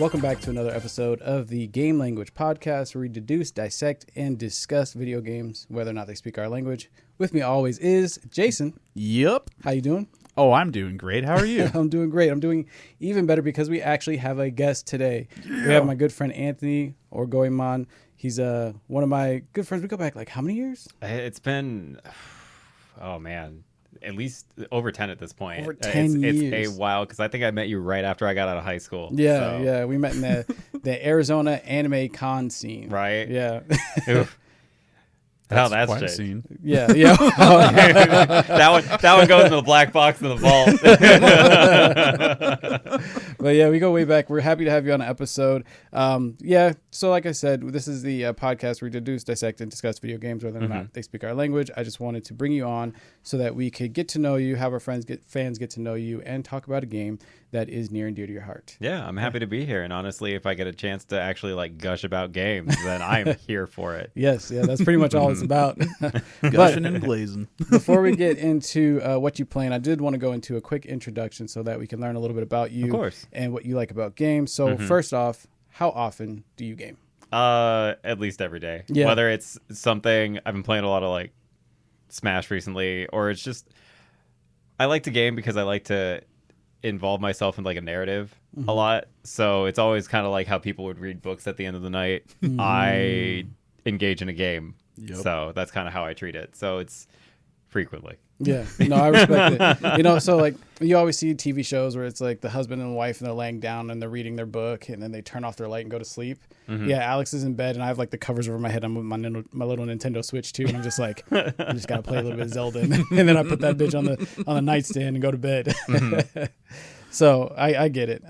Welcome back to another episode of the Game Language Podcast, where we deduce, dissect, and discuss video games, whether or not they speak our language. With me always is Jason. Yep. How you doing? Oh, I'm doing great. How are you? I'm doing great. I'm doing even better because we actually have a guest today. Yeah. We have my good friend Anthony, or Goemon. He's one of my good friends. We go back like how many years? It's been, oh man, at least over 10 at this point. Over 10 years. It's a while because I think I met you right after I got out of high school. Yeah, so. Yeah. We met in the Arizona anime con scene. Right? Yeah. That's quite changed. a scene. Yeah. that one goes in the black box in the vault. But yeah, we go way back. We're happy to have you on an episode. So like I said, this is the podcast where we deduce, dissect, and discuss video games, whether or not they speak our language. I just wanted to bring you on so that we could get to know you, have our fans get to know you, and talk about a game that is near and dear to your heart. Yeah, I'm happy to be here. And honestly, if I get a chance to actually like gush about games, then I'm here for it. Yes, yeah, that's pretty much all it's about. Gushing and glazing. Before we get into what you play, I did want to go into a quick introduction so that we can learn a little bit about you, of course, and what you like about games. So first off, how often do you game? At least every day. Yeah. Whether it's something I've been playing a lot of like Smash recently, or it's just I like to game because I like to involve myself in like a narrative a lot. So it's always kind of like how people would read books at the end of the night. I engage in a game. Yep. So that's kind of how I treat it. So it's frequently. Yeah, no, I respect it. So like you always see TV shows where it's like the husband and wife and they're laying down and they're reading their book and then they turn off their light and go to sleep. Yeah, Alex is in bed and I have like the covers over my head. I'm with my little Nintendo Switch too, and I'm just like, I just gotta play a little bit of Zelda, and then I put that bitch on the nightstand and go to bed. So I get it.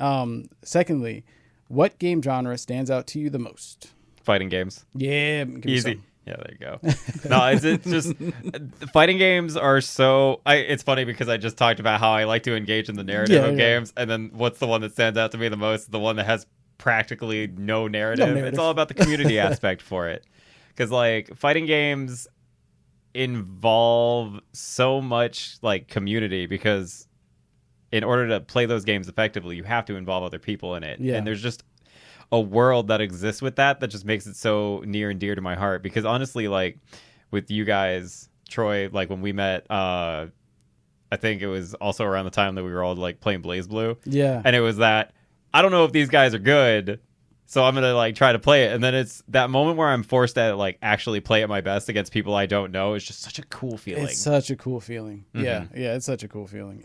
Secondly, what game genre stands out to you the most? Fighting games. Yeah, easy. Yeah, there you go. No, it's just fighting games are so. It's funny because I just talked about how I like to engage in the narrative of games, and then what's the one that stands out to me the most? The one that has practically no narrative. It's all about the community aspect for it, because like fighting games involve so much like community, because in order to play those games effectively, you have to involve other people in it, and there's just a world that exists with that just makes it so near and dear to my heart. Because honestly, like with you guys, Troy, like when we met, I think it was also around the time that we were all like playing BlazBlue. Yeah. And it was that, I don't know if these guys are good, so I'm going to like try to play it. And then it's that moment where I'm forced to like actually play at my best against people I don't know. It's just such a cool feeling. It's such a cool feeling. Yeah, it's such a cool feeling.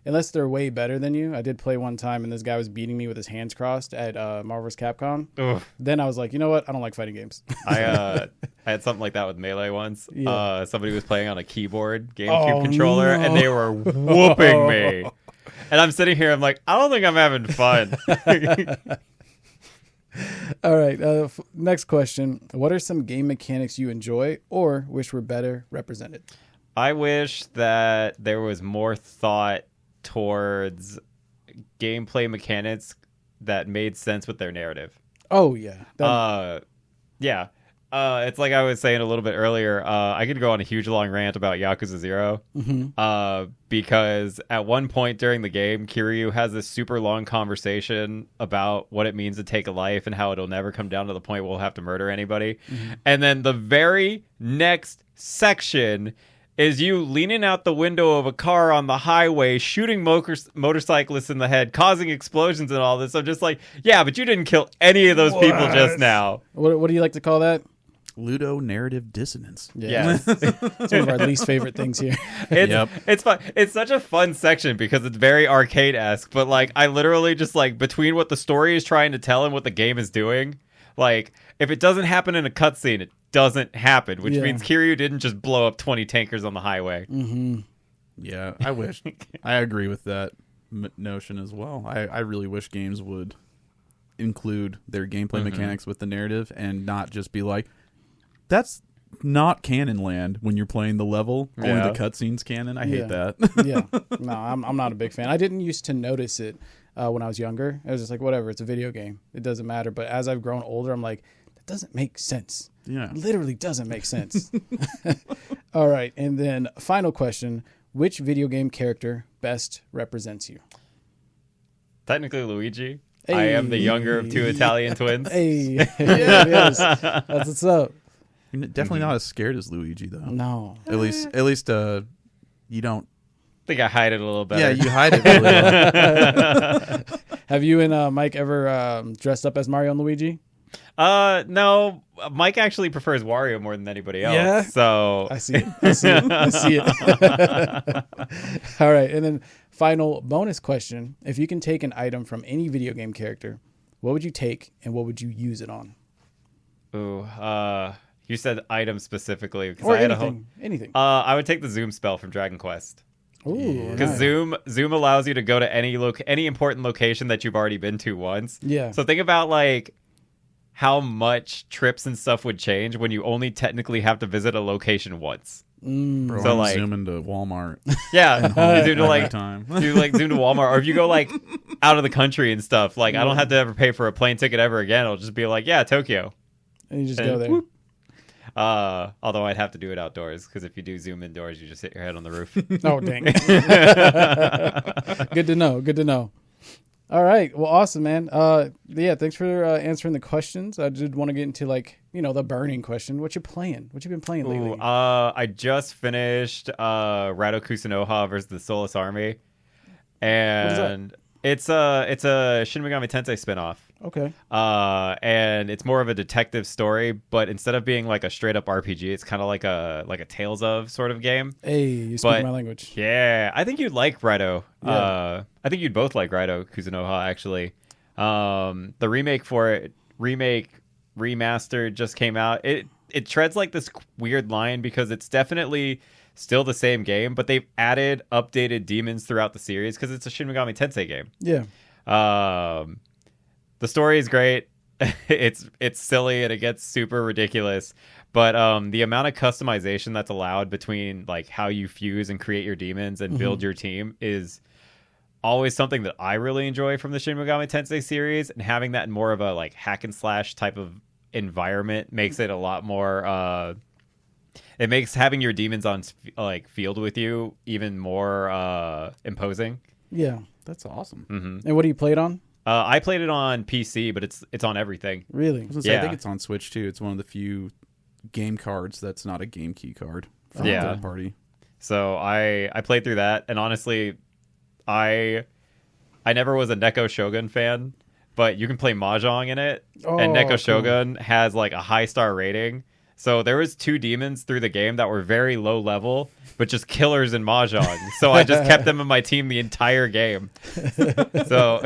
Unless they're way better than you. I did play one time and this guy was beating me with his hands crossed at Marvel vs. Capcom. Ugh. Then I was like, you know what? I don't like fighting games. I had something like that with Melee once. Yeah. Somebody was playing on a keyboard GameCube controller and they were whooping me. And I'm sitting here, I'm like, I don't think I'm having fun. All right. Next question. What are some game mechanics you enjoy or wish were better represented? I wish that there was more thought towards gameplay mechanics that made sense with their narrative. Oh, yeah. It's like I was saying a little bit earlier. I could go on a huge long rant about Yakuza 0. Because at one point during the game, Kiryu has this super long conversation about what it means to take a life and how it'll never come down to the point we'll have to murder anybody. And then the very next section is you leaning out the window of a car on the highway, shooting motorcyclists in the head, causing explosions and all this. I'm just like, yeah, but you didn't kill any of those people just now. What do you like to call that? Ludo narrative dissonance. Yeah. It's one of our least favorite things here. It's fun. It's such a fun section because it's very arcade-esque, but like I literally just like between what the story is trying to tell and what the game is doing, like if it doesn't happen in a cutscene, it doesn't happen, which means Kiryu didn't just blow up 20 tankers on the highway. Yeah, I wish. I agree with that notion as well. I really wish games would include their gameplay mechanics with the narrative and not just be like, that's not canon land when you're playing the level. Only the cutscene's canon. I hate that. No, I'm not a big fan. I didn't used to notice it when I was younger. I was just like, whatever, it's a video game. It doesn't matter. But as I've grown older, I'm like, that doesn't make sense. Yeah. It literally doesn't make sense. All right. And then final question. Which video game character best represents you? Technically Luigi. I am the younger of 2 Italian twins. Hey, yes, that's what's up. You're definitely not as scared as Luigi, though. No, At least, you don't. I think I hide it a little better. Yeah, you hide it really well. Have you and Mike ever dressed up as Mario and Luigi? No, Mike actually prefers Wario more than anybody else. Yeah? So I see it. I see it. All right, and then final bonus question: if you can take an item from any video game character, what would you take and what would you use it on? Ooh, you said item specifically because Or I had anything. I would take the zoom spell from Dragon Quest. Ooh, Because nice. zoom allows you to go to any important location that you've already been to once. Yeah. So think about like how much trips and stuff would change when you only technically have to visit a location once. Bro, So, I'm like- zooming to Walmart. Yeah, you zoom to like time. you like zoom to Walmart, or if you go like out of the country and stuff. Like I don't have to ever pay for a plane ticket ever again. It'll just be like, yeah, Tokyo. And you just and go there. whoop. Although I'd have to do it outdoors because if you do zoom indoors, you just hit your head on the roof. Oh, dang. Good to know. Good to know. All right. Well, awesome, man. Yeah, thanks for answering the questions. I did want to get into like, the burning question. What you playing? What you been playing lately? Ooh, I just finished Rado Kusunoha versus the Soulless Army, and it's a Shin Megami Tensei spinoff. Okay. And it's more of a detective story, but instead of being like a straight up RPG, it's kind of like a Tales of sort of game. Hey, you speak my language. Yeah, I think you'd like Raido. Yeah. I think you'd both like Raido Kuzunoha, actually. The remake for it, remastered, just came out. It treads like this weird line because it's definitely still the same game, but they've added updated demons throughout the series because it's a Shin Megami Tensei game. Yeah. The story is great. It's silly and it gets super ridiculous, but the amount of customization that's allowed between like how you fuse and create your demons and build your team is always something that I really enjoy from the Shin Megami Tensei series, and having that in more of a like hack and slash type of environment makes it a lot more it makes having your demons on like field with you even more imposing. Yeah. That's awesome. Mm-hmm. And what do you play it on? I played it on PC, but it's on everything. Really? I was gonna say, I think Yeah. it's on Switch too. It's one of the few game cards that's not a game key card from Yeah. a third party. So I played through that, and honestly, I never was a Neko Shogun fan, but you can play Mahjong in it, and Oh, Neko cool. Shogun has like a high star rating. So there was 2 demons through the game that were very low level, but just killers in Mahjong. So I just kept them in my team the entire game. So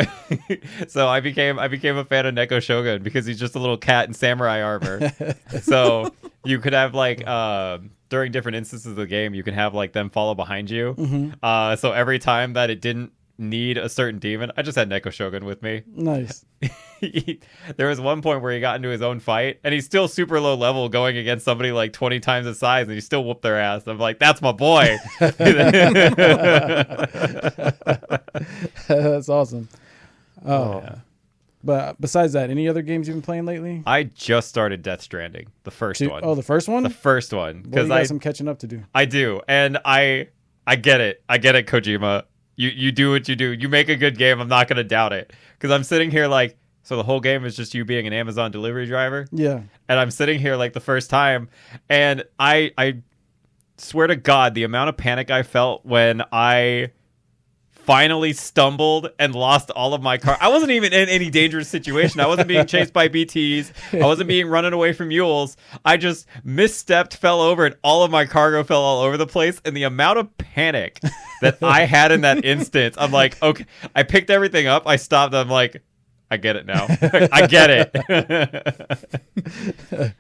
I became a fan of Neko Shogun because he's just a little cat in samurai armor. So you could have like during different instances of the game, you can have like them follow behind you. So every time that it didn't need a certain demon, I just had Neko Shogun with me. Nice. There was one point where he got into his own fight, and he's still super low level going against somebody like 20 times his size, and he still whooped their ass. I'm like, that's my boy. That's awesome. Oh. Yeah. But besides that, any other games you've been playing lately? I just started Death Stranding, the first one. Oh, the first one? The first one. Well, you Because got some catching up to do. I do. And I get it. I get it, Kojima. You do what you do. You make a good game. I'm not going to doubt it. Because I'm sitting here like, so the whole game is just you being an Amazon delivery driver? Yeah. And I'm sitting here like the first time, and I swear to God, the amount of panic I felt when I finally stumbled and lost all of my car. I wasn't even in any dangerous situation. I wasn't being chased by BTs. I wasn't being running away from mules. I just misstepped, fell over, and all of my cargo fell all over the place. And the amount of panic that I had in that instance, I'm like, okay, I picked everything up. I stopped. I'm like, I get it now. I get it.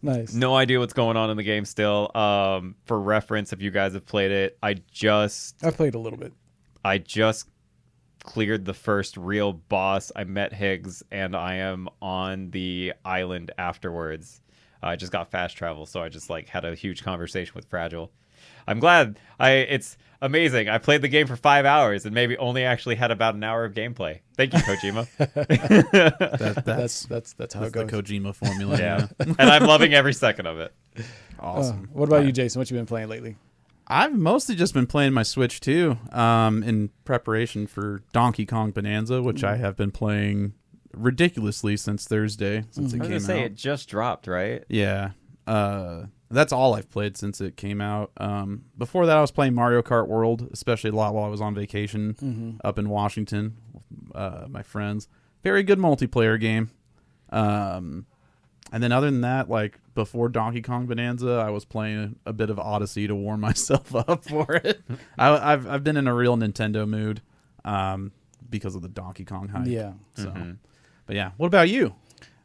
Nice. No idea what's going on in the game still. For reference, if you guys have played it, I played a little bit. just cleared the first real boss. I met Higgs, and I am on the island afterwards. I just got fast travel, so I just like had a huge conversation with Fragile. I'm glad. It's amazing. I played the game for 5 hours and maybe only actually had about an hour of gameplay. Thank you, Kojima. That's how it the goes. Kojima formula. Yeah, and I'm loving every second of it. Awesome. What about you, Jason? What you been playing lately? I've mostly just been playing my Switch too, in preparation for Donkey Kong Bonanza, which I have been playing ridiculously since Thursday, since it I was came gonna say out. it just dropped, right? Yeah. That's all I've played since it came out. Before that, I was playing Mario Kart World, especially a lot while I was on vacation up in Washington with my friends. Very good multiplayer game. And then other than that, like before Donkey Kong Bananza, I was playing a bit of Odyssey to warm myself up for it. I've been in a real Nintendo mood because of the Donkey Kong hype. Yeah. So, but yeah, what about you?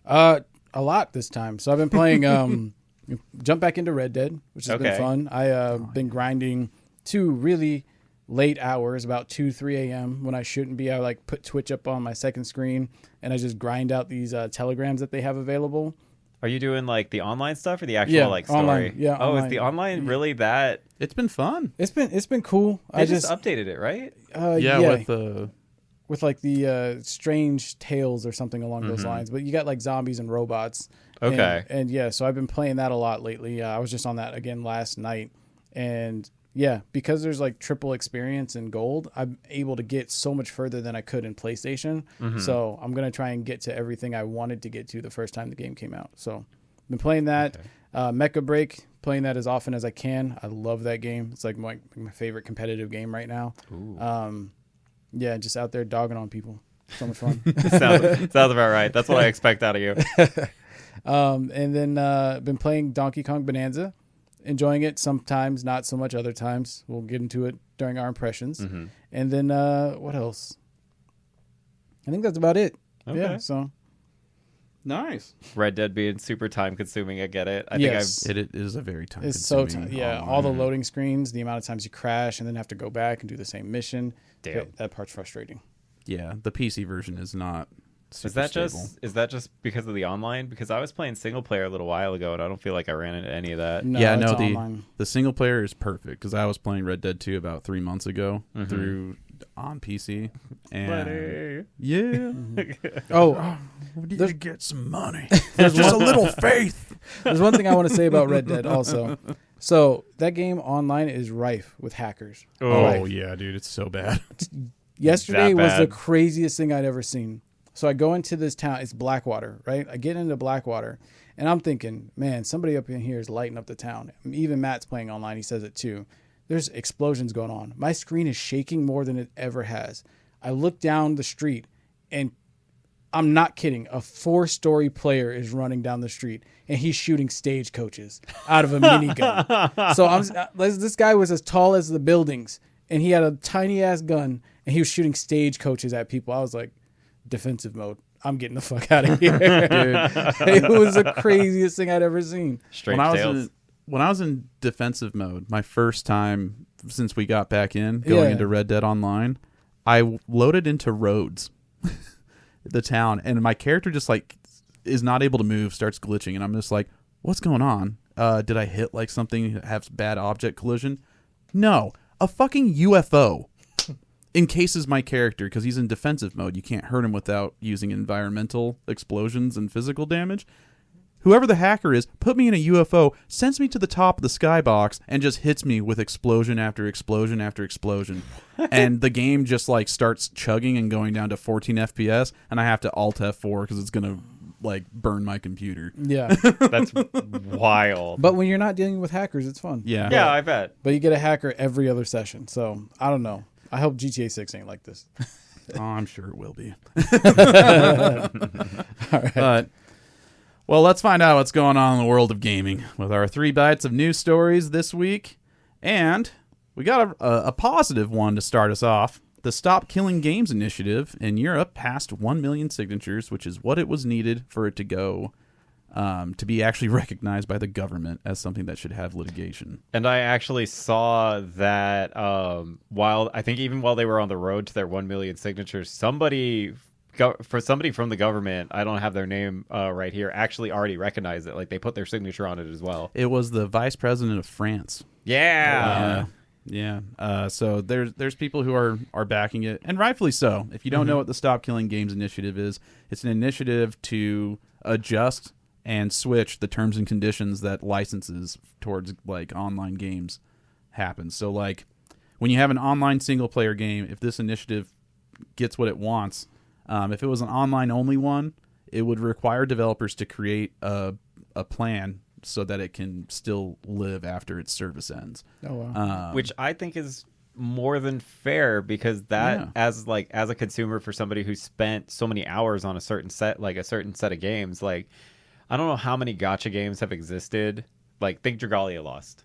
A lot this time. So I've been playing. Jump back into Red Dead, which has been fun. I've been grinding to really late hours, about 2-3 a.m. when I shouldn't be. I like put Twitch up on my second screen and I just grind out these telegrams that they have available. Are you doing like the online stuff or the actual like story? Online. Yeah. Oh, online. is the online really that? It's been fun. It's been cool. I just updated it, right? With like the strange tales or something along those lines. But you got like zombies and robots. Okay. And yeah, so I've been playing that a lot lately. I was just on that again last night. And yeah, because there's like triple experience in gold, I'm able to get so much further than I could in PlayStation. So I'm going to try and get to everything I wanted to get to the first time the game came out. So I've been playing that. Mecha Break, playing that as often as I can. I love that game. It's like my favorite competitive game right now. Yeah, just out there dogging on people. So much fun. sounds about right. That's what I expect out of you. And then been playing Donkey Kong Bananza, enjoying it sometimes, not so much other times. We'll get into it during our impressions. And then what else? I think that's about it. Okay. Yeah, so nice. Red Dead being super time consuming, I get it. I Yes. think It is a very time it's so consuming. all the loading screens, the amount of times you crash and then have to go back and do the same mission. Damn. That part's frustrating. Yeah, the PC version is not super is that just because of the online? Because I was playing single player a little while ago and I don't feel like I ran into any of that. No, Yeah, it's no, online. the single player is perfect because I was playing Red Dead 2 about 3 months ago through on PC. And yeah. Oh, We need to get some money. There's just a little faith. there's one thing I want to say about Red Dead also. So that game online is rife with hackers. Oh, yeah, dude. It's so bad. Yesterday That was the bad. craziest thing I'd ever seen. So I go into this town. It's Blackwater, right? I get into Blackwater, and I'm thinking, man, somebody up in here is lighting up the town. Even Matt's playing online. He says it too. There's explosions going on. My screen is shaking more than it ever has. I look down the street, and I'm not kidding. A 4-story player is running down the street, and he's shooting stagecoaches out of a minigun. So this guy was as tall as the buildings, and he had a tiny ass gun, and he was shooting stagecoaches at people. I was like, defensive mode. I'm getting the fuck out of here. Dude. It was the craziest thing I'd ever seen. Straight when sales. I was in defensive mode, my first time since we got back in going into Red Dead Online, I loaded into Rhodes, the town, and my character just like is not able to move, starts glitching, and I'm just like, what's going on? Did I hit like something that has bad object collision? No, a fucking UFO encases my character because he's in defensive mode. You can't hurt him without using environmental explosions and physical damage. Whoever the hacker is, put me in a UFO, sends me to the top of the skybox, and just hits me with explosion after explosion after explosion. And the game just like starts chugging and going down to 14 FPS, and I have to Alt F4 because it's gonna like burn my computer. Yeah. That's wild. But when you're not dealing with hackers, it's fun. Yeah. Yeah, I bet. But you get a hacker every other session. So I don't know. I hope GTA 6 ain't like this. Oh, I'm sure it will be. All right. But, well, let's find out what's going on in the world of gaming with our 3 bites of news stories this week. And we got a positive one to start us off. The Stop Killing Games initiative in Europe passed 1 million signatures, which is what it was needed for it to go to be actually recognized by the government as something that should have litigation. And I actually saw that while they were on the road to their 1 million signatures, somebody from the government, I don't have their name right here, actually already recognized it. Like they put their signature on it as well. It was the vice president of France. Yeah. Yeah. So there's people who are backing it, and rightfully so. If you don't know what the Stop Killing Games initiative is, it's an initiative to adjust and switch the terms and conditions that licenses towards like online games happen. So like when you have an online single player game, if this initiative gets what it wants, If it was an online only one, it would require developers to create a plan so that it can still live after its service ends. Oh wow! Which I think is more than fair, because that as a consumer, for somebody who spent so many hours on a certain set of games, like I don't know how many gacha games have existed. Like think Dragalia Lost.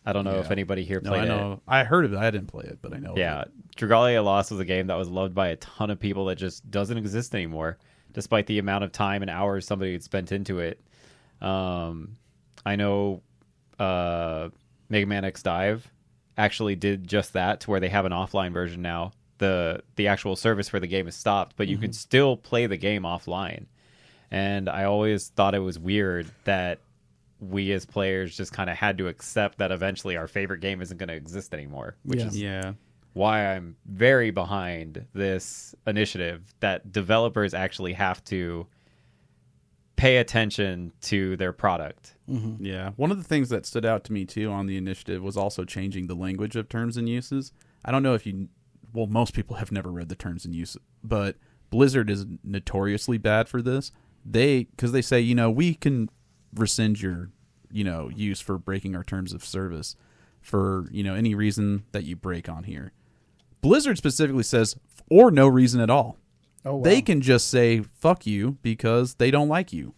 I don't know if anybody here played it. I heard of it. I didn't play it, but I know. Yeah, Dragalia Lost was a game that was loved by a ton of people that just doesn't exist anymore, despite the amount of time and hours somebody had spent into it. I know Mega Man X Dive actually did just that, to where they have an offline version now. The actual service for the game is stopped, but you can still play the game offline. And I always thought it was weird that we as players just kind of had to accept that eventually our favorite game isn't going to exist anymore, which is why I'm very behind this initiative, that developers actually have to pay attention to their product. Yeah. One of the things that stood out to me too on the initiative was also changing the language of terms and uses. I don't know if most people have never read the terms and uses, but Blizzard is notoriously bad for this. Because they say, we can rescind your, use for breaking our terms of service for, any reason that you break on here. Blizzard specifically says, or no reason at all. Oh, wow. They can just say, fuck you, because they don't like you.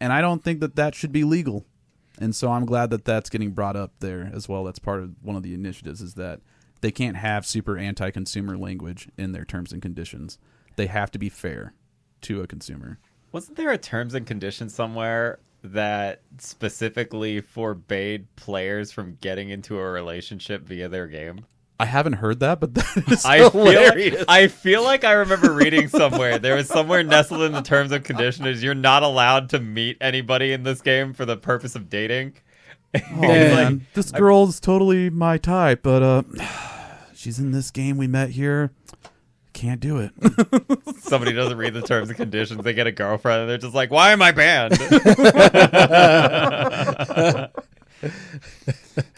And I don't think that should be legal. And so I'm glad that that's getting brought up there as well. That's part of one of the initiatives, is that they can't have super anti-consumer language in their terms and conditions. They have to be fair to a consumer. Wasn't there a terms and conditions somewhere that specifically forbade players from getting into a relationship via their game? I haven't heard that, but that is hilarious. I feel like I remember reading somewhere. There was somewhere nestled in the terms and conditions, you're not allowed to meet anybody in this game for the purpose of dating. Oh, man. This girl's totally my type, but she's in this game we met here. Can't do it. Somebody doesn't read the terms and conditions. They get a girlfriend, and they're just like, why am I banned?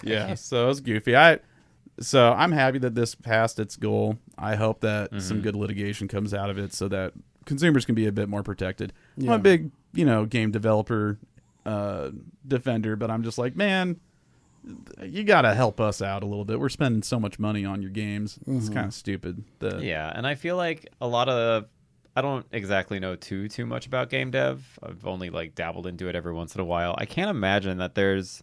Yeah, so it was goofy. So I'm happy that this passed its goal. I hope that some good litigation comes out of it so that consumers can be a bit more protected. Yeah. I'm a big, game developer defender, but I'm just like, man, you got to help us out a little bit. We're spending so much money on your games. It's kind of stupid. Yeah, and I feel like a lot of... I don't exactly know too much about game dev. I've only dabbled into it every once in a while. I can't imagine that there's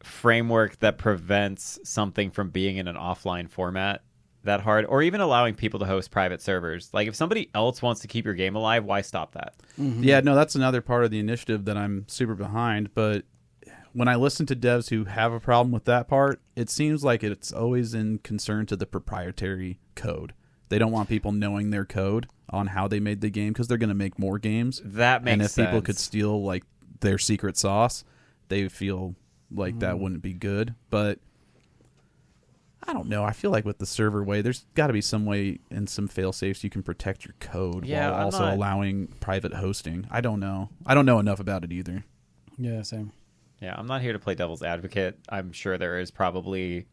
framework that prevents something from being in an offline format that hard, or even allowing people to host private servers. Like, if somebody else wants to keep your game alive, why stop that? Yeah, no, that's another part of the initiative that I'm super behind. But when I listen to devs who have a problem with that part, it seems like it's always in concern to the proprietary code. They don't want people knowing their code on how they made the game, because they're going to make more games. That makes sense. And if people could steal their secret sauce, they feel like that wouldn't be good. But I don't know. I feel like with the server way, there's got to be some way and some fail safes you can protect your code while also allowing private hosting. I don't know. I don't know enough about it either. Yeah, same. Yeah, I'm not here to play devil's advocate. I'm sure there is probably,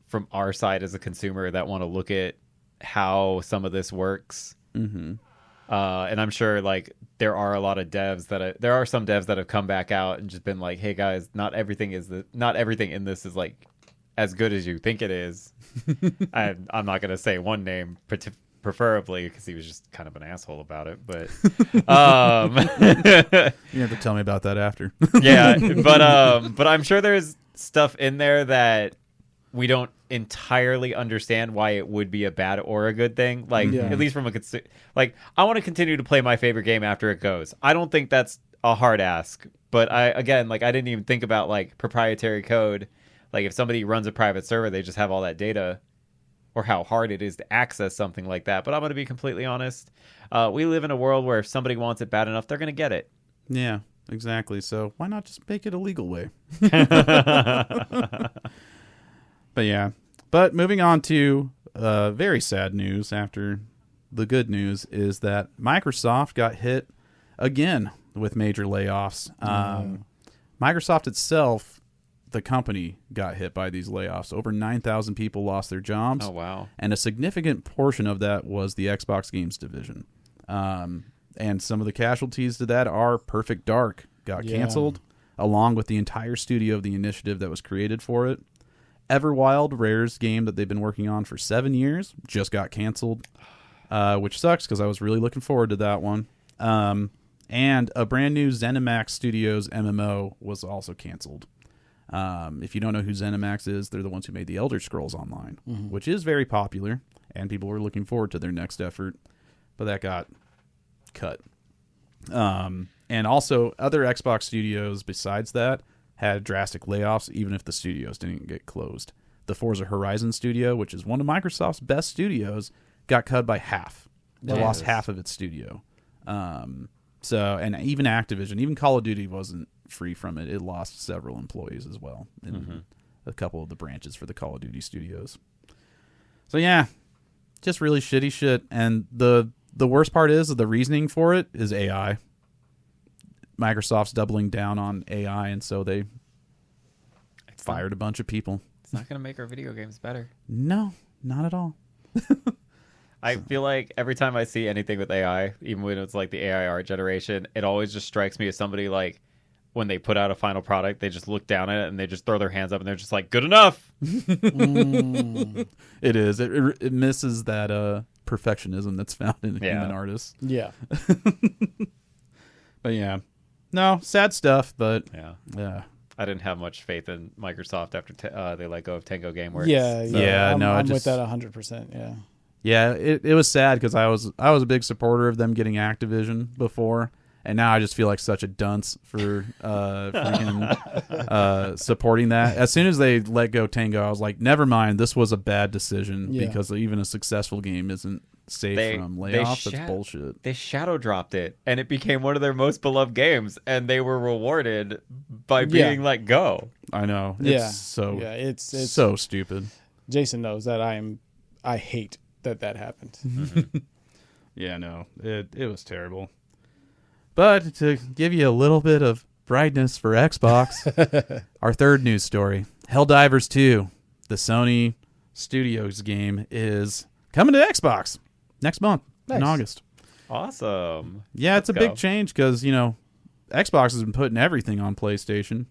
from our side as a consumer, that want to look at how some of this works. And I'm sure there are a lot of devs there are some devs that have come back out and just been like, hey guys, not everything in this is as good as you think it is. I'm not going to say one name preferably, because he was just kind of an asshole about it, but you have to tell me about that after. Yeah, but I'm sure there's stuff in there that we don't entirely understand why it would be a bad or a good thing. At least from I want to continue to play my favorite game after it goes. I don't think that's a hard ask, but I didn't even think about proprietary code. If somebody runs a private server, they just have all that data, or how hard it is to access something like that. But I'm going to be completely honest. We live in a world where if somebody wants it bad enough, they're going to get it. Yeah, exactly. So why not just make it a legal way? But yeah. But moving on to very sad news after the good news is that Microsoft got hit again with major layoffs. Microsoft itself the company got hit by these layoffs. Over 9,000 people lost their jobs. Oh, wow. And a significant portion of that was the Xbox games division. And some of the casualties to that are Perfect Dark got canceled, along with the entire studio of the initiative that was created for it. Everwild, Rare's game that they've been working on for 7 years, just got canceled, which sucks because I was really looking forward to that one. And a brand new ZeniMax Studios MMO was also canceled. If you don't know who ZeniMax is, they're the ones who made the Elder Scrolls Online, which is very popular, and people were looking forward to their next effort, but that got cut. And also, other Xbox studios besides that had drastic layoffs, even if the studios didn't get closed. The Forza Horizon studio, which is one of Microsoft's best studios, got cut by half. They lost half of its studio. So, and even Activision, even Call of Duty wasn't free from it. It lost several employees as well in a couple of the branches for the Call of Duty studios. So yeah, just really shitty shit. And the worst part is the reasoning for it is AI. Microsoft's doubling down on AI, and so they fired a bunch of people. It's not going to make our video games better. No, not at all. I feel like every time I see anything with AI, even when it's like the AI art generation, it always just strikes me as somebody like when they put out a final product, they just look down at it and they just throw their hands up and they're just like, good enough. It is. It misses that perfectionism that's found in human artists. Yeah. But yeah. No, sad stuff, but yeah. I didn't have much faith in Microsoft after they let go of Tango Gameworks. I'm with that 100%. Yeah. Yeah, it was sad because I was a big supporter of them getting Activision before, and now I just feel like such a dunce for freaking supporting that. As soon as they let go Tango, I was like, never mind, this was a bad decision because even a successful game isn't safe from layoffs. That's bullshit. They shadow dropped it, and it became one of their most beloved games, and they were rewarded by being let go. I know. It's so stupid. Jason knows that I hate that happened. Yeah, no, it was terrible. But to give you a little bit of brightness for Xbox, our third news story, Helldivers 2, the Sony Studios game, is coming to Xbox next month in August. Awesome. Yeah, it's a big change because, Xbox has been putting everything on PlayStation.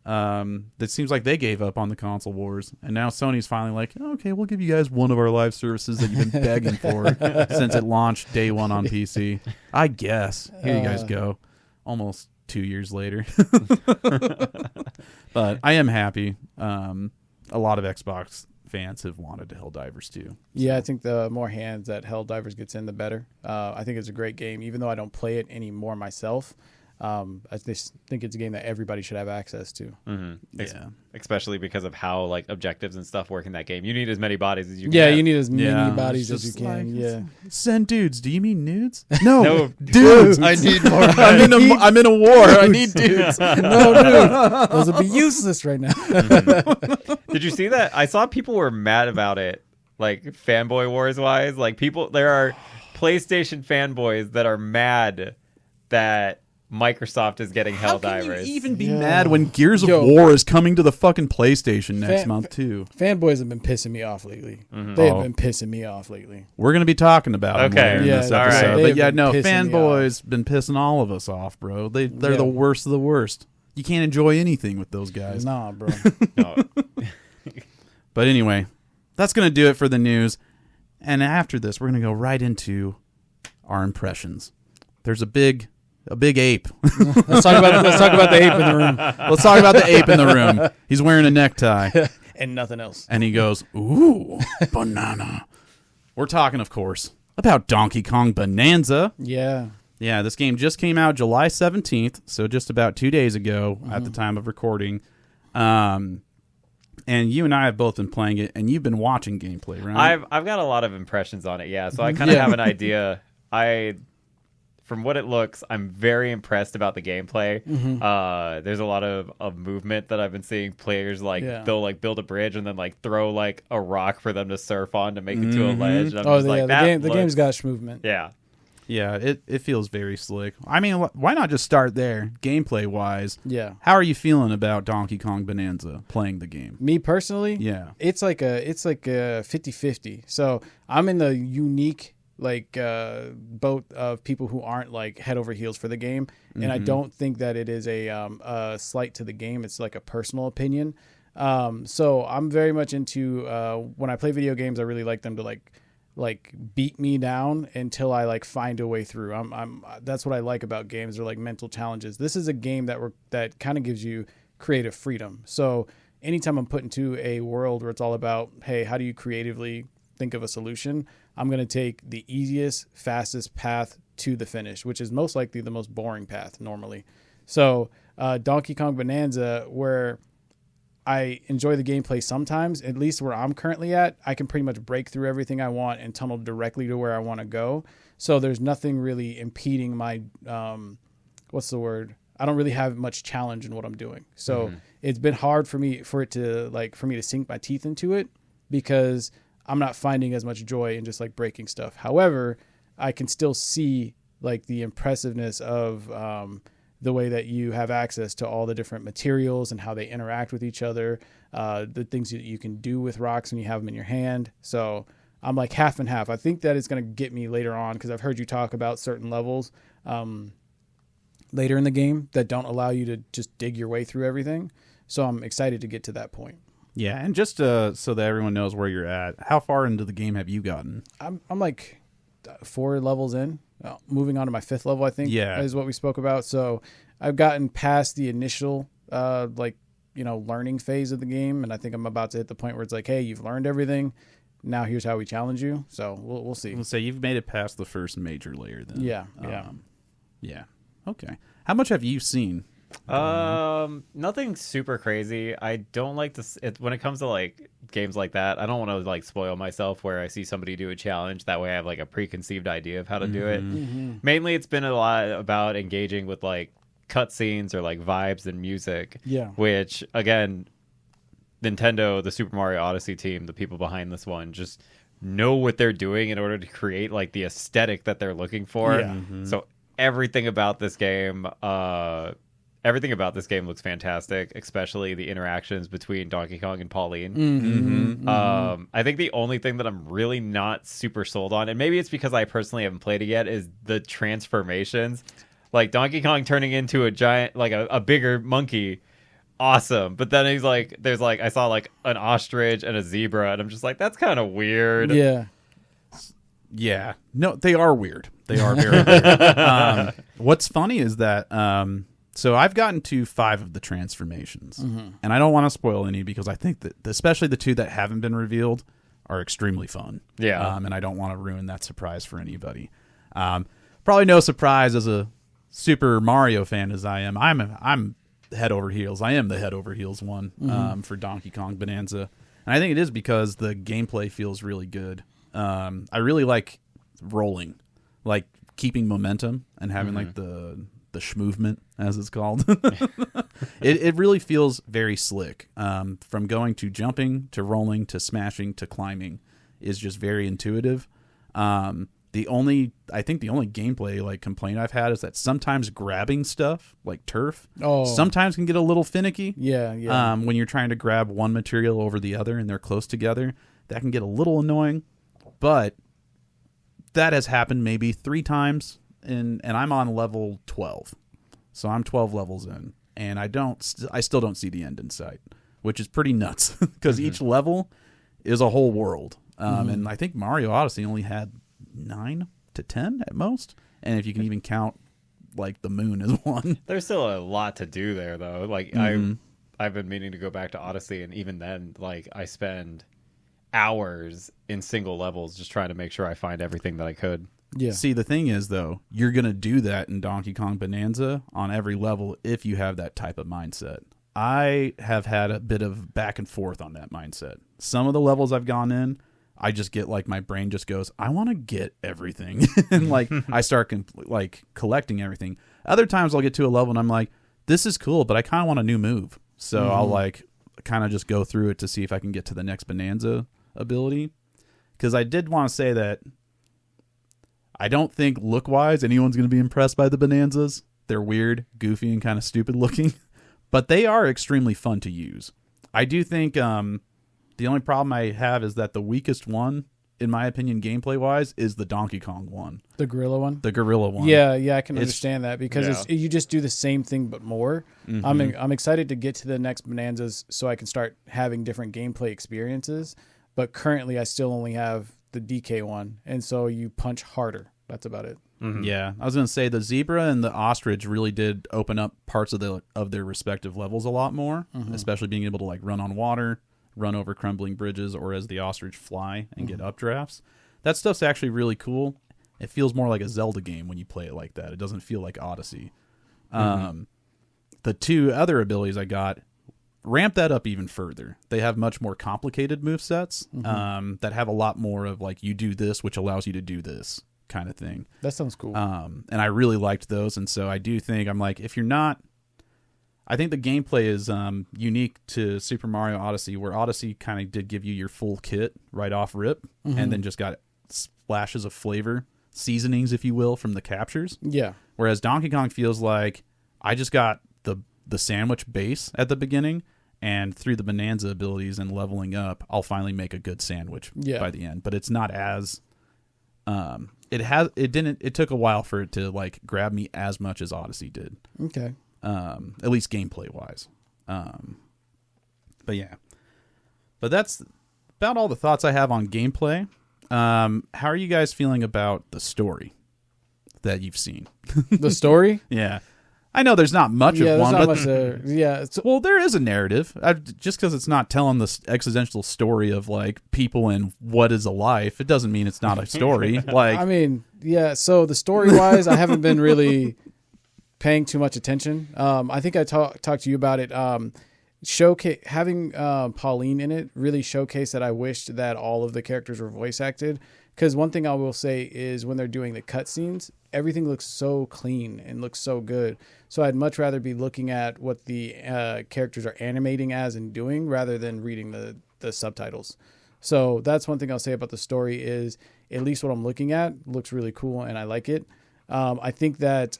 It seems like they gave up on the console wars, and now Sony's finally like, okay, we'll give you guys one of our live services that you've been begging for since it launched day one on PC. I guess. Here you guys go. Almost 2 years later. But I am happy. A lot of Xbox fans have wanted to Helldivers 2. Yeah, I think the more hands that Helldivers gets in, the better. I think it's a great game, even though I don't play it anymore myself. I just think it's a game that everybody should have access to. Yeah, especially because of how objectives and stuff work in that game. You need as many bodies as you can. Yeah, you need as many bodies as you can. Send dudes. Do you mean nudes? No, dudes. I need more. I'm in a war. I need dudes. No, dude. Those would be useless right now. Did you see that? I saw people were mad about it, like fanboy wars wise. There are PlayStation fanboys that are mad that Microsoft is getting Helldivers. How can you even be mad when Gears of War is coming to the fucking PlayStation next month too? Fanboys have been pissing me off lately. They have been pissing me off lately. We're going to be talking about them in this episode. Right. But fanboys been pissing all of us off, bro. They're the worst of the worst. You can't enjoy anything with those guys. Nah, bro. No. But anyway, that's going to do it for the news. And after this, we're going to go right into our impressions. There's a big ape. Let's talk about the ape in the room. Let's talk about the ape in the room. He's wearing a necktie. And nothing else. And he goes, ooh, banana. We're talking, of course, about Donkey Kong Bananza. Yeah. Yeah, this game just came out July 17th, so just about 2 days ago at the time of recording. And you and I have both been playing it, and you've been watching gameplay, right? I've got a lot of impressions on it, yeah. So I kind of have an idea. From what it looks, I'm very impressed about the gameplay. There's a lot of movement that I've been seeing. Players they'll build a bridge and then throw a rock for them to surf on to make it to a ledge. And I'm the game's got much movement. Yeah. Yeah, it feels very slick. I mean, why not just start there, gameplay wise? Yeah. How are you feeling about Donkey Kong Bonanza playing the game? Me personally, Yeah, it's like a 50-50. So I'm in the unique boat of people who aren't like head over heels for the game, and I don't think that it is a slight to the game. It's like a personal opinion. So I'm very much into when I play video games, I really like them to like beat me down until I like find a way through. I'm that's what I like about games. They're like mental challenges. This is a game that kind of gives you creative freedom. So anytime I'm put into a world where it's all about, hey, how do you creatively think of a solution? I'm going to take the easiest, fastest path to the finish, which is most likely the most boring path normally. So Donkey Kong Bonanza, where I enjoy the gameplay sometimes, at least where I'm currently at, I can pretty much break through everything I want and tunnel directly to where I want to go. So there's nothing really impeding my, what's the word? I don't really have much challenge in what I'm doing. So it's been hard for me to sink my teeth into it because I'm not finding as much joy in just like breaking stuff. However, I can still see like the impressiveness of, the way that you have access to all the different materials and how they interact with each other, the things that you can do with rocks when you have them in your hand. So I'm like half and half. I think that it's going to get me later on because I've heard you talk about certain levels later in the game that don't allow you to just dig your way through everything. So I'm excited to get to that point. yeah, and just so that everyone knows where you're at, how far into the game have you gotten? I'm like 4 levels in. Moving on to my 5th level, I think, is what we spoke about. So I've gotten past the initial, learning phase of the game. And I think I'm about to hit the point where it's like, hey, you've learned everything. Now here's how we challenge you. So we'll see. Let's say you've made it past the first major layer then. Yeah. Yeah. Okay. How much have you seen? Nothing super crazy. I don't like this when it comes to like games like that. I don't want to like spoil myself where I see somebody do a challenge. That way I have like a preconceived idea of how to do it. Mainly it's been a lot about engaging with like cutscenes or like vibes and music. Yeah. Which again, Nintendo, the Super Mario Odyssey team, the people behind this one, just know what they're doing in order to create like the aesthetic that they're looking for. Yeah. So everything about this game looks fantastic, especially the interactions between Donkey Kong and Pauline. I think the only thing that I'm really not super sold on, and maybe it's because I personally haven't played it yet, is the transformations. Like Donkey Kong turning into a giant, like a bigger monkey. Awesome. But then he's like, I saw like an ostrich and a zebra, and I'm just like, that's kind of weird. Yeah. Yeah. No, they are weird. They are very weird. What's funny is that so I've gotten to 5 of the transformations, and I don't want to spoil any because I think that especially the 2 that haven't been revealed are extremely fun. Yeah. And I don't want to ruin that surprise for anybody. Probably no surprise as a Super Mario fan as I am. I'm head over heels. I am the head over heels one for Donkey Kong Bonanza, and I think it is because the gameplay feels really good. I really like rolling, like keeping momentum and having like the schmovement, as it's called. it really feels very slick. From going to jumping to rolling to smashing to climbing is just very intuitive. The only gameplay like complaint I've had is that sometimes grabbing stuff like turf sometimes can get a little finicky. Yeah. When you're trying to grab one material over the other and they're close together, that can get a little annoying. But that has happened maybe 3 times, and I'm on level 12, so I'm 12 levels in, and I still don't see the end in sight, which is pretty nuts because each level is a whole world. And I think Mario Odyssey only had 9 to 10 at most, and if you can even count like the moon as one. There's still a lot to do there, though. Like I've been meaning to go back to Odyssey, and even then, like I spend hours in single levels just trying to make sure I find everything that I could. Yeah. See, the thing is, though, you're going to do that in Donkey Kong Bonanza on every level if you have that type of mindset. I have had a bit of back and forth on that mindset. Some of the levels I've gone in, I just get like my brain just goes, I want to get everything. And like I start collecting everything. Other times I'll get to a level and I'm like, this is cool, but I kind of want a new move. So I'll like kind of just go through it to see if I can get to the next Bonanza ability. Because I did want to say that I don't think look-wise anyone's going to be impressed by the Bananzas. They're weird, goofy, and kind of stupid looking, but they are extremely fun to use. I do think the only problem I have is that the weakest one, in my opinion, gameplay-wise, is the Donkey Kong one. The gorilla one? The gorilla one. Yeah, I can understand that because Yeah. you just do the same thing but more. Mm-hmm. I'm excited to get to the next Bonanzas so I can start having different gameplay experiences, but currently I still only have the DK one, and so you punch harder. That's about it. Mm-hmm. Yeah, I was going to say the zebra and the ostrich really did open up parts of their respective levels a lot more, especially being able to like run on water, run over crumbling bridges, or as the ostrich fly and get updrafts. That stuff's actually really cool. It feels more like a Zelda game when you play it like that. It doesn't feel like Odyssey. The two other abilities I got ramp that up even further. They have much more complicated movesets that have a lot more of like you do this, which allows you to do this kind of thing. That sounds cool. And I really liked those, and so I do think I'm like, if you're not, I think the gameplay is unique to Super Mario Odyssey, where Odyssey kind of did give you your full kit right off rip, and then just got splashes of flavor, seasonings, if you will, from the captures. Yeah. Whereas Donkey Kong feels like I just got the sandwich base at the beginning, and through the Bonanza abilities and leveling up, I'll finally make a good sandwich by the end. But it's not as it took a while for it to like grab me as much as Odyssey did. Okay. At least gameplay wise. But yeah. But that's about all the thoughts I have on gameplay. How are you guys feeling about the story that you've seen? The story? Yeah. I know there's not much of one, not but much there. Yeah. well, there is a narrative. Just because it's not telling the existential story of like people and what is a life, it doesn't mean it's not a story. Like, I mean, yeah. So the story wise, I haven't been really paying too much attention. I think I talked to you about it. Having Pauline in it really showcased that I wished that all of the characters were voice acted. Because one thing I will say is when they're doing the cutscenes, everything looks so clean and looks so good. So I'd much rather be looking at what the characters are animating as and doing rather than reading the subtitles. So that's one thing I'll say about the story is at least what I'm looking at looks really cool and I like it. I think that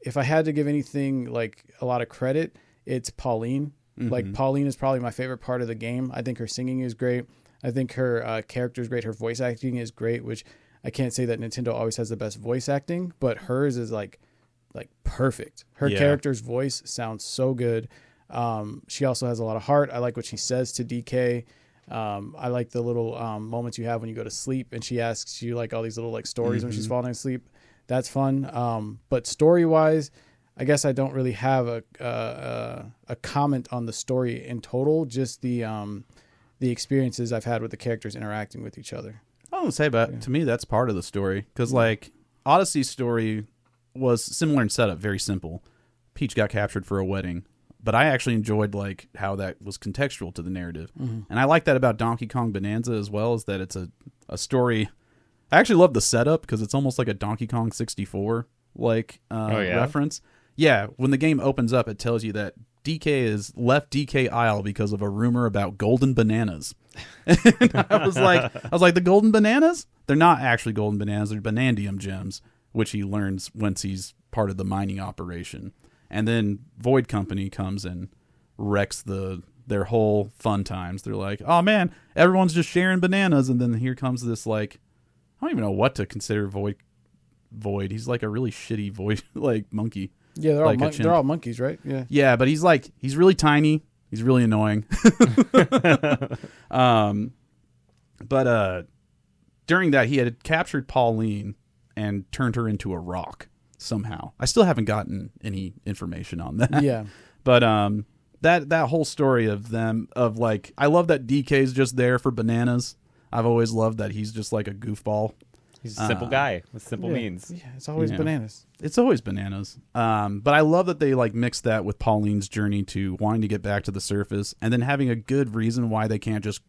if I had to give anything like a lot of credit, it's Pauline. Like Pauline is probably my favorite part of the game. I think her singing is great. I think her character is great. Her voice acting is great, which I can't say that Nintendo always has the best voice acting, but hers is like perfect. Her character's voice sounds so good. She also has a lot of heart. I like what she says to DK. I like the little moments you have when you go to sleep and she asks you like all these little like stories when she's falling asleep. That's fun. But story wise, I guess I don't really have a comment on the story in total. Just the experiences I've had with the characters interacting with each other. I don't say, but to me, that's part of the story. Because, like, Odyssey's story was similar in setup, very simple. Peach got captured for a wedding. But I actually enjoyed, like, how that was contextual to the narrative. And I like that about Donkey Kong Bananza as well, is that it's a story. I actually love the setup because it's almost like a Donkey Kong 64, like, reference. Yeah, when the game opens up, it tells you that DK is left DK Isle because of a rumor about golden bananas. And I was like, the golden bananas? They're not actually golden bananas. They're banandium gems, which he learns once he's part of the mining operation. And then Void Company comes and wrecks their whole fun times. They're like, oh man, everyone's just sharing bananas. And then here comes this like, I don't even know what to consider Void. He's like a really shitty Void like monkey. Yeah, they're all monkeys, right? Yeah. Yeah, but he's really tiny. He's really annoying. But during that, he had captured Pauline and turned her into a rock somehow. I still haven't gotten any information on that. Yeah. But that whole story of them, of like, I love that DK's just there for bananas. I've always loved that he's just like a goofball. He's a simple guy with simple means. Yeah, it's always bananas. It's always bananas. But I love that they like mixed that with Pauline's journey to wanting to get back to the surface and then having a good reason why they can't just,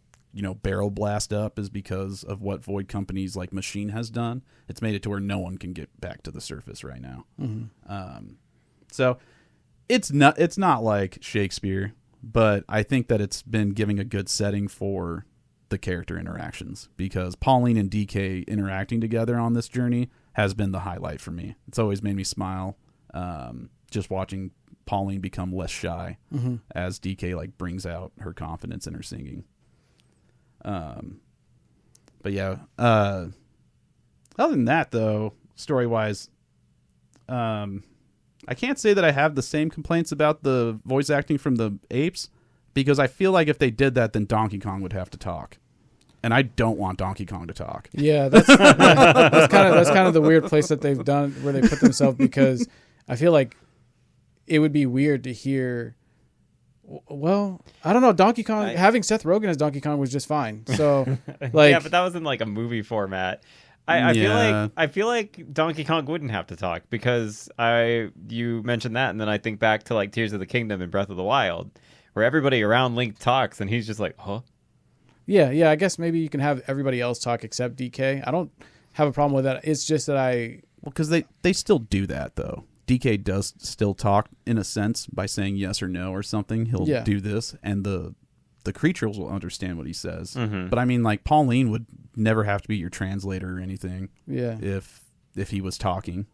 barrel blast up is because of what Void Company's like machine has done. It's made it to where no one can get back to the surface right now. So it's not like Shakespeare, but I think that it's been giving a good setting for the character interactions, because Pauline and DK interacting together on this journey has been the highlight for me. It's always made me smile, just watching Pauline become less shy as DK like brings out her confidence in her singing. But yeah, other than that though, story wise, I can't say that I have the same complaints about the voice acting from the apes, because I feel like if they did that, then Donkey Kong would have to talk. And I don't want Donkey Kong to talk. Yeah, that's kind of the weird place that they've done where they put themselves, because I feel like it would be weird to hear. Well, I don't know. Donkey Kong, having Seth Rogen as Donkey Kong was just fine. So, like, yeah, but that was in like a movie format. I feel like Donkey Kong wouldn't have to talk, because you mentioned that, and then I think back to like Tears of the Kingdom and Breath of the Wild, where everybody around Link talks, and he's just like, huh? Yeah. I guess maybe you can have everybody else talk except DK. I don't have a problem with that. It's just that because they still do that though. DK does still talk in a sense by saying yes or no or something. He'll do this, and the creatures will understand what he says. But I mean, like, Pauline would never have to be your translator or anything. Yeah. If he was talking.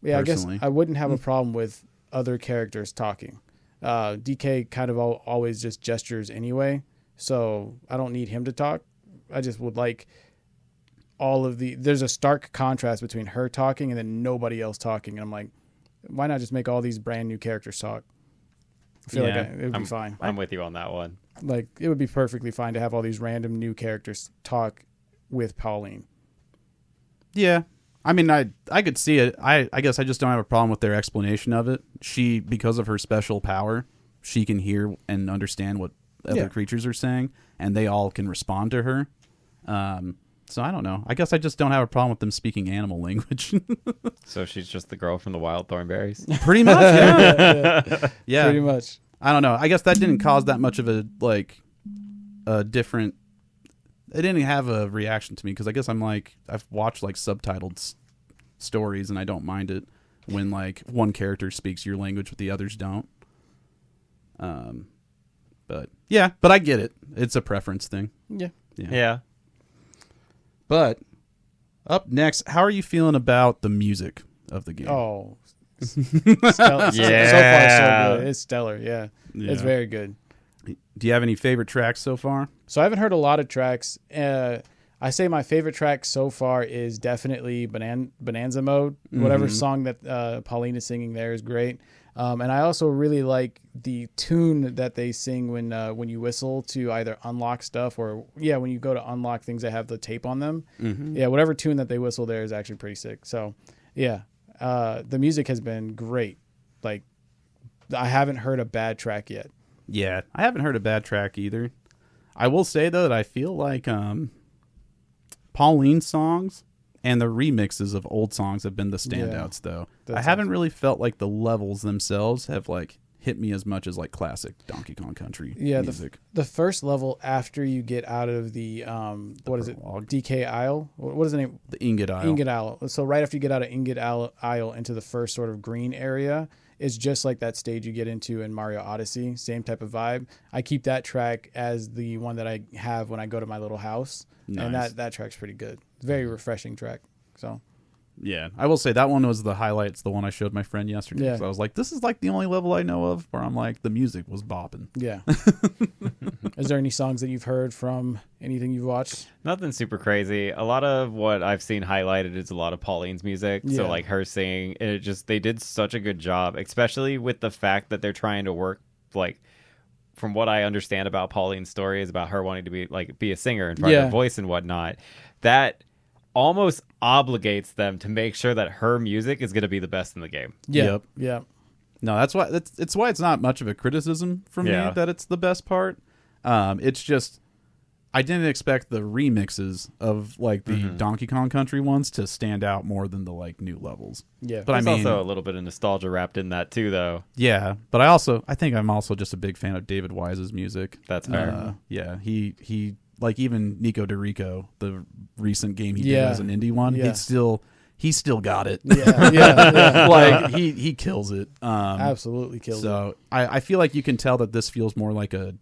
Yeah, personally. I guess I wouldn't have a problem with other characters talking. DK kind of always just gestures anyway, so I don't need him to talk. I just would like there's a stark contrast between her talking and then nobody else talking. And I'm like, why not just make all these brand new characters talk? I feel like it would be fine. I'm with you on that one. Like, it would be perfectly fine to have all these random new characters talk with Pauline. Yeah. I mean, I could see it. I guess I just don't have a problem with their explanation of it. Because of her special power, she can hear and understand what other creatures are saying, and they all can respond to her. So I don't know. I guess I just don't have a problem with them speaking animal language. So she's just the girl from the Wild Thornberries? Pretty much, yeah. Yeah. Pretty much. I don't know. I guess that didn't cause that much of a different... It didn't have a reaction to me, because I guess I've watched like subtitled stories, and I don't mind it when like one character speaks your language but the others don't. But I get it. It's a preference thing. Yeah. But up next, how are you feeling about the music of the game? Oh, stellar. Yeah. So far, so good. It's stellar. Yeah. It's very good. Do you have any favorite tracks so far? So I haven't heard a lot of tracks. I say my favorite track so far is definitely Bonanza Mode. Whatever song that Pauline is singing there is great. And I also really like the tune that they sing when you whistle to either unlock stuff or when you go to unlock things that have the tape on them. Yeah, whatever tune that they whistle there is actually pretty sick. So the music has been great. Like, I haven't heard a bad track yet. Yeah, I haven't heard a bad track either. I will say though that I feel like Pauline's songs and the remixes of old songs have been the standouts though. I haven't really felt like the levels themselves have like hit me as much as like classic Donkey Kong Country music. The first level after you get out of the what is it? DK Isle? What is the name? The Ingot Isle. Ingot Isle. So right after you get out of Ingot Isle into the first sort of green area, it's just like that stage you get into in Mario Odyssey. Same type of vibe. I keep that track as the one that I have when I go to my little house. Nice. And that track's pretty good. Very refreshing track. So yeah, I will say that one was the highlights, the one I showed my friend yesterday. Yeah. So I was like, this is like the only level I know of where I'm like, the music was bopping. Yeah. Is there any songs that you've heard from anything you've watched? Nothing super crazy. A lot of what I've seen highlighted is a lot of Pauline's music. Yeah. So like her singing, they did such a good job, especially with the fact that they're trying to work, like, from what I understand about Pauline's story is about her wanting to be a singer and find her voice and whatnot. That almost obligates them to make sure that her music is going to be the best in the game. Yeah. Yeah. No, that's why it's not much of a criticism from me that it's the best part. It's just I didn't expect the remixes of like the Donkey Kong Country ones to stand out more than the like new levels. Yeah, but there's also a little bit of nostalgia wrapped in that too, though. Yeah, but I think I'm also just a big fan of David Wise's music. That's fair. Yeah, he like even Nico DeRico, the recent game he did as an indie one, he still got it. Yeah. Like he kills it. Absolutely kills it. So I feel like you can tell that this feels more like a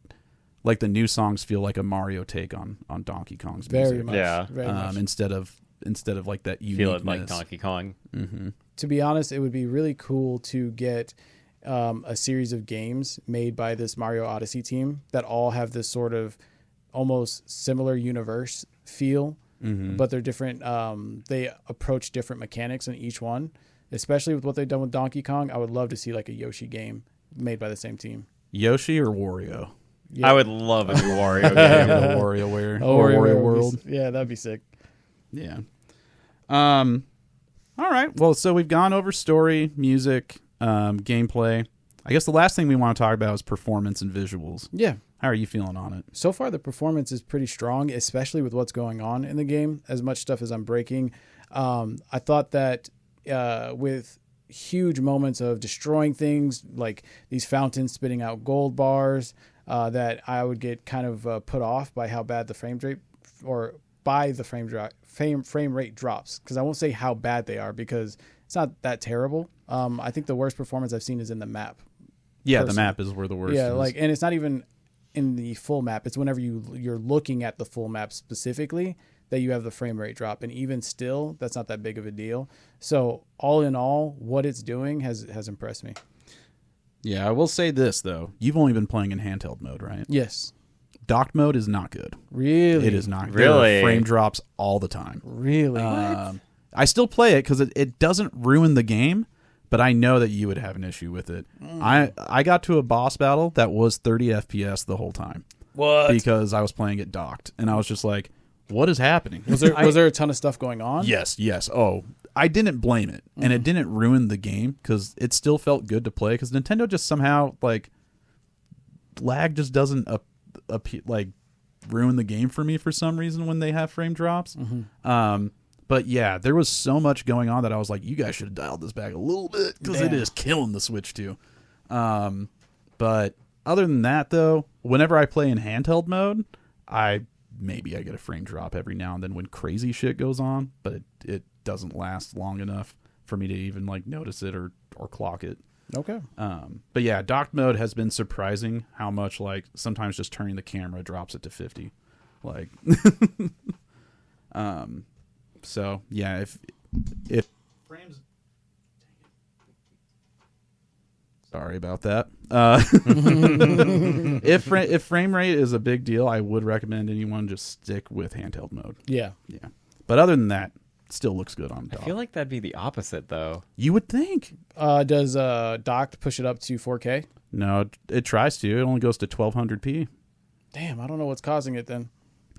like the new songs feel like a Mario take on Donkey Kong's music. Very much. Yeah. Very much. Instead of like that uniqueness. Feel it like Donkey Kong. Mm-hmm. To be honest, it would be really cool to get a series of games made by this Mario Odyssey team that all have this sort of almost similar universe feel, but they're different. They approach different mechanics in each one, especially with what they've done with Donkey Kong. I would love to see like a Yoshi game made by the same team. Yoshi or Wario? Yeah. I would love a new Wario game. The Wario World. Yeah, that'd be sick. Yeah. All right. Well, so we've gone over story, music, gameplay. I guess the last thing we want to talk about is performance and visuals. Yeah. How are you feeling on it? So far, the performance is pretty strong, especially with what's going on in the game. As much stuff as I'm breaking, I thought that with huge moments of destroying things, like these fountains spitting out gold bars, that I would get kind of put off by how bad the frame rate frame rate drops. Because I won't say how bad they are because it's not that terrible. I think the worst performance I've seen is in the map. Yeah, the map is where the worst. Yeah, is. and it's not even in the full map. It's whenever you're looking at the full map specifically that you have the frame rate drop, and even still, that's not that big of a deal. So all in all, what it's doing has impressed me. Yeah, I will say this though: you've only been playing in handheld mode, right? Yes. Docked mode is not good. Really? It is not good. Really? There are frame drops all the time. Really? I still play it because it doesn't ruin the game, but I know that you would have an issue with it. I got to a boss battle that was 30 FPS the whole time. What? Because I was playing it docked, and I was just like, what is happening? Was there a ton of stuff going on? Yes. Oh, I didn't blame it, and it didn't ruin the game because it still felt good to play because Nintendo just somehow, like, lag just doesn't ruin the game for me for some reason when they have frame drops. But yeah, there was so much going on that I was like, you guys should have dialed this back a little bit because it is killing the Switch too. But other than that, though, whenever I play in handheld mode, I get a frame drop every now and then when crazy shit goes on, but it doesn't last long enough for me to even like notice it or clock it. Okay. But yeah, docked mode has been surprising how much like sometimes just turning the camera drops it to 50. Like so yeah, if frames, sorry about that. If frame rate is a big deal, I would recommend anyone just stick with handheld mode. Yeah. But other than that, it still looks good on dock. I feel like that'd be the opposite though. You would think. Does docked push it up to 4K? No, it tries to. It only goes to 1200p. Damn, I don't know what's causing it then.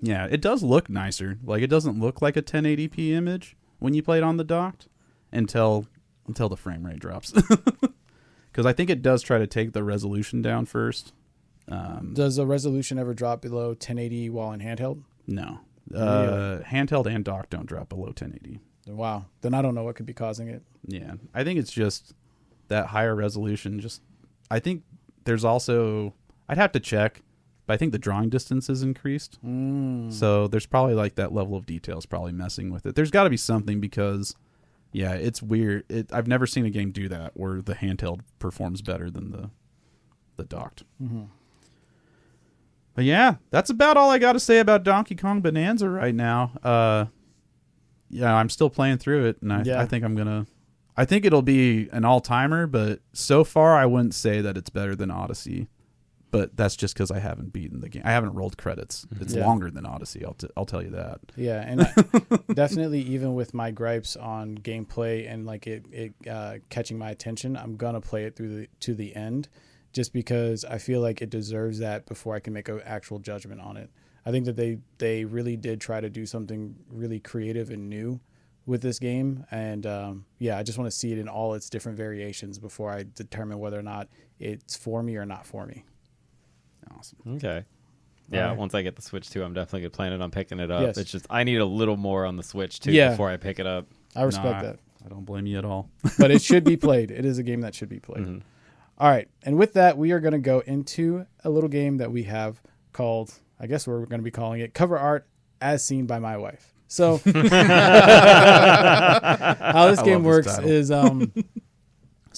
Yeah, it does look nicer. Like, it doesn't look like a 1080p image when you play it on the docked until the frame rate drops. Because I think it does try to take the resolution down first. Does the resolution ever drop below 1080 while in handheld? No. Really? Handheld and docked don't drop below 1080. Wow. Then I don't know what could be causing it. Yeah. I think it's just that higher resolution. I think there's also... I'd have to check. But I think the drawing distance is increased. So there's probably like that level of detail is probably messing with it. There's got to be something because, yeah, it's weird. I've never seen a game do that where the handheld performs better than the docked. But yeah, that's about all I got to say about Donkey Kong Bananza right now. Yeah, I'm still playing through it, and I think I think it'll be an all-timer, but so far I wouldn't say that it's better than Odyssey. But that's just because I haven't beaten the game. I haven't rolled credits. It's longer than Odyssey. I'll tell you that. Yeah, and definitely even with my gripes on gameplay and like it catching my attention, I'm gonna play it to the end, just because I feel like it deserves that before I can make an actual judgment on it. I think that they really did try to do something really creative and new with this game, and I just want to see it in all its different variations before I determine whether or not it's for me or not for me. Awesome. Okay. Yeah, right. Once I get the Switch too, I'm definitely planning on picking it up. Yes. It's just I need a little more on the Switch too before I pick it up. I respect that. I don't blame you at all. But it should be played. It is a game that should be played. All right. And with that, we are going to go into a little game that we have called, I guess we're going to be calling it Cover Art as Seen by My Wife. So how this game works is so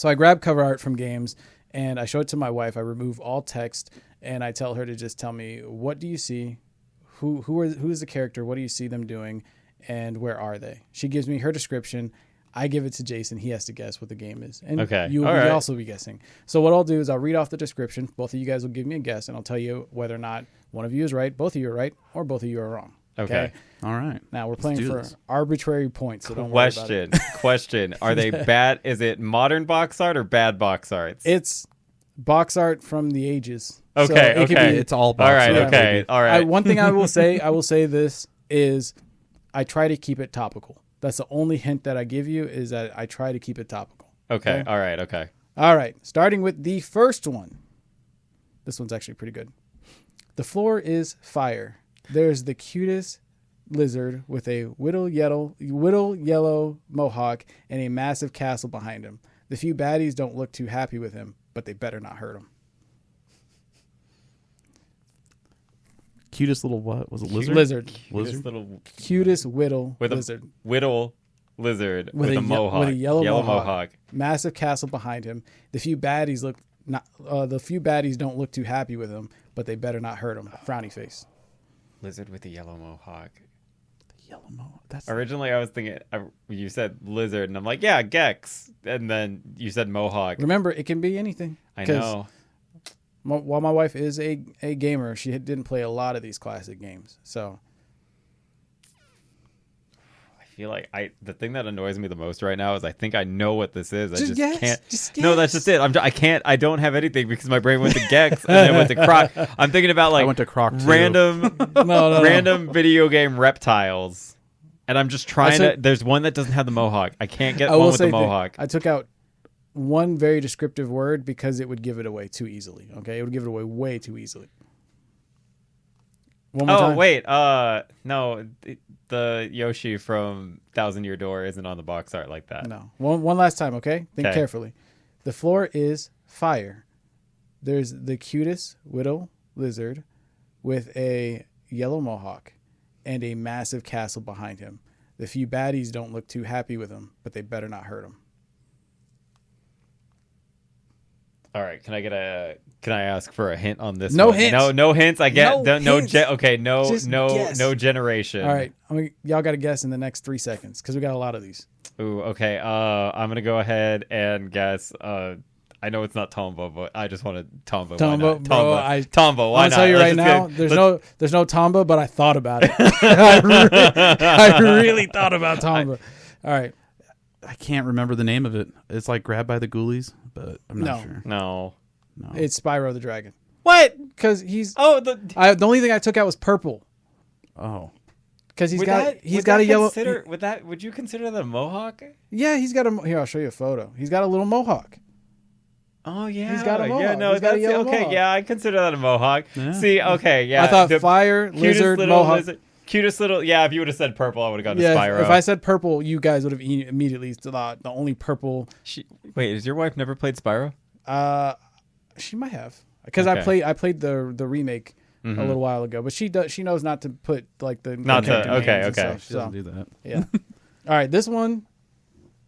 I grab cover art from games and I show it to my wife. I remove all text and I tell her to just tell me, what do you see? Who is the character? What do you see them doing? And where are they? She gives me her description. I give it to Jason. He has to guess what the game is. And you will also be guessing. So what I'll do is I'll read off the description. Both of you guys will give me a guess, and I'll tell you whether or not one of you is right, both of you are right, or both of you are wrong. Okay. All right. Now we're playing for arbitrary points. So don't worry about it. Question. Are they bad? Is it modern box art or bad box art? It's box art from the ages. Okay. So it's all box art. All right. One thing I will say this is I try to keep it topical. That's the only hint that I give you is that I try to keep it topical. Okay. All right. Starting with the first one. This one's actually pretty good. The floor is fire. There's the cutest lizard with a whittle yellow mohawk and a massive castle behind him. The few baddies don't look too happy with him, but they better not hurt him. Cutest little what? Was it lizard? Lizard. Cutest whittle lizard. Whittle lizard with a mohawk. With a yellow mohawk. Massive castle behind him. The few baddies don't look too happy with him, but they better not hurt him. Frowny face. Lizard with a yellow mohawk. The yellow mohawk. Originally, I was thinking you said lizard, and I'm like, yeah, Gex, and then you said mohawk. Remember, it can be anything. I know. While my wife is a gamer, she didn't play a lot of these classic games. So I feel like the thing that annoys me the most right now is I think I know what this is. I just can't. Just no, that's just it. I can't. I don't have anything because my brain went to Gex and then went to Croc. I'm thinking about I went to Croc too. random video game reptiles, and I'm just trying to. There's one that doesn't have the mohawk. I can't get one with the mohawk. I took out one very descriptive word because it would give it away too easily. Okay, it would give it away way too easily. One more time. Wait, no, the Yoshi from Thousand Year Door isn't on the box art like that. No, one last time. Okay, think carefully. The floor is fire. There's the cutest whittle lizard with a yellow mohawk and a massive castle behind him. The few baddies don't look too happy with him, but they better not hurt him. All right, can I ask for a hint on this? No one? hints. No hints. I get no hints. No generation. All right, y'all got to guess in the next 3 seconds because we got a lot of these. Ooh, okay. I'm gonna go ahead and guess. I know it's not Tombo, but I just want to Tombo. Tombo, bro. Tombo. Why I'm not? Tell you right now, there's no Tombo, but I thought about it. I really thought about Tombo. All right. I can't remember the name of it. It's like Grabbed by the Ghoulies, but I'm not sure. No. It's Spyro the Dragon. What? Because he's the only thing I took out was purple. Oh, because he's got a yellow. Would you consider that a mohawk? Yeah, he's got a. Here, I'll show you a photo. He's got a little mohawk. Oh yeah, he's got a mohawk. Yeah, no, he's got a yellow mohawk. Yeah, I consider that a mohawk. Yeah. See, okay, yeah. I thought fire, lizard, mohawk. Cutest little. Yeah, if you would have said purple, I would have gone to Spyro. If I said purple, you guys would have immediately thought the only purple. Wait, has your wife never played Spyro? She might have because I played the remake a little while ago, but she knows not to put like the okay. Stuff, she doesn't do that. Yeah. All right, this one.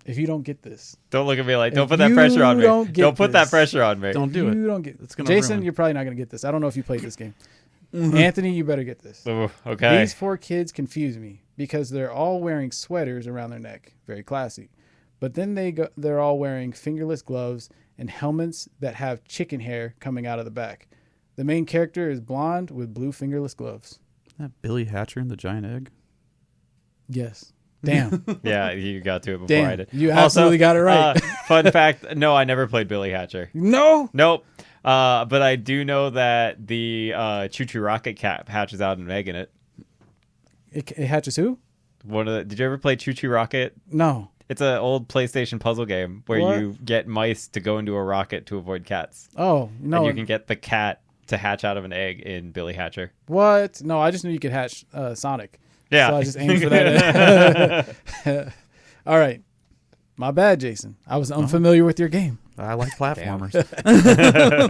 If you don't get this, don't look at me like. Don't put that pressure on me. Don't put that pressure on me. Don't do it. You don't get. It's gonna Jason, ruin. you're probably not gonna get this. I don't know if you played this game. Anthony, you better get this. Ooh, okay. These 4 kids confuse me because they're all wearing sweaters around their neck. Very classy. But then they're all wearing fingerless gloves and helmets that have chicken hair coming out of the back. The main character is blonde with blue fingerless gloves. Isn't that Billy Hatcher and the Giant Egg? Yes. Damn. Yeah, you got to it before I did. You absolutely got it right. Fun fact, no, I never played Billy Hatcher. No? Nope. But I do know that the Choo Choo Rocket Cat hatches out an egg in it. It hatches who? Did you ever play Choo Choo Rocket? No. It's an old PlayStation puzzle game where you get mice to go into a rocket to avoid cats. Oh, no. And you can get the cat to hatch out of an egg in Billy Hatcher. What? No, I just knew you could hatch Sonic. Yeah. So I just aimed for that. All right. My bad, Jason. I was unfamiliar with your game. I like platformers.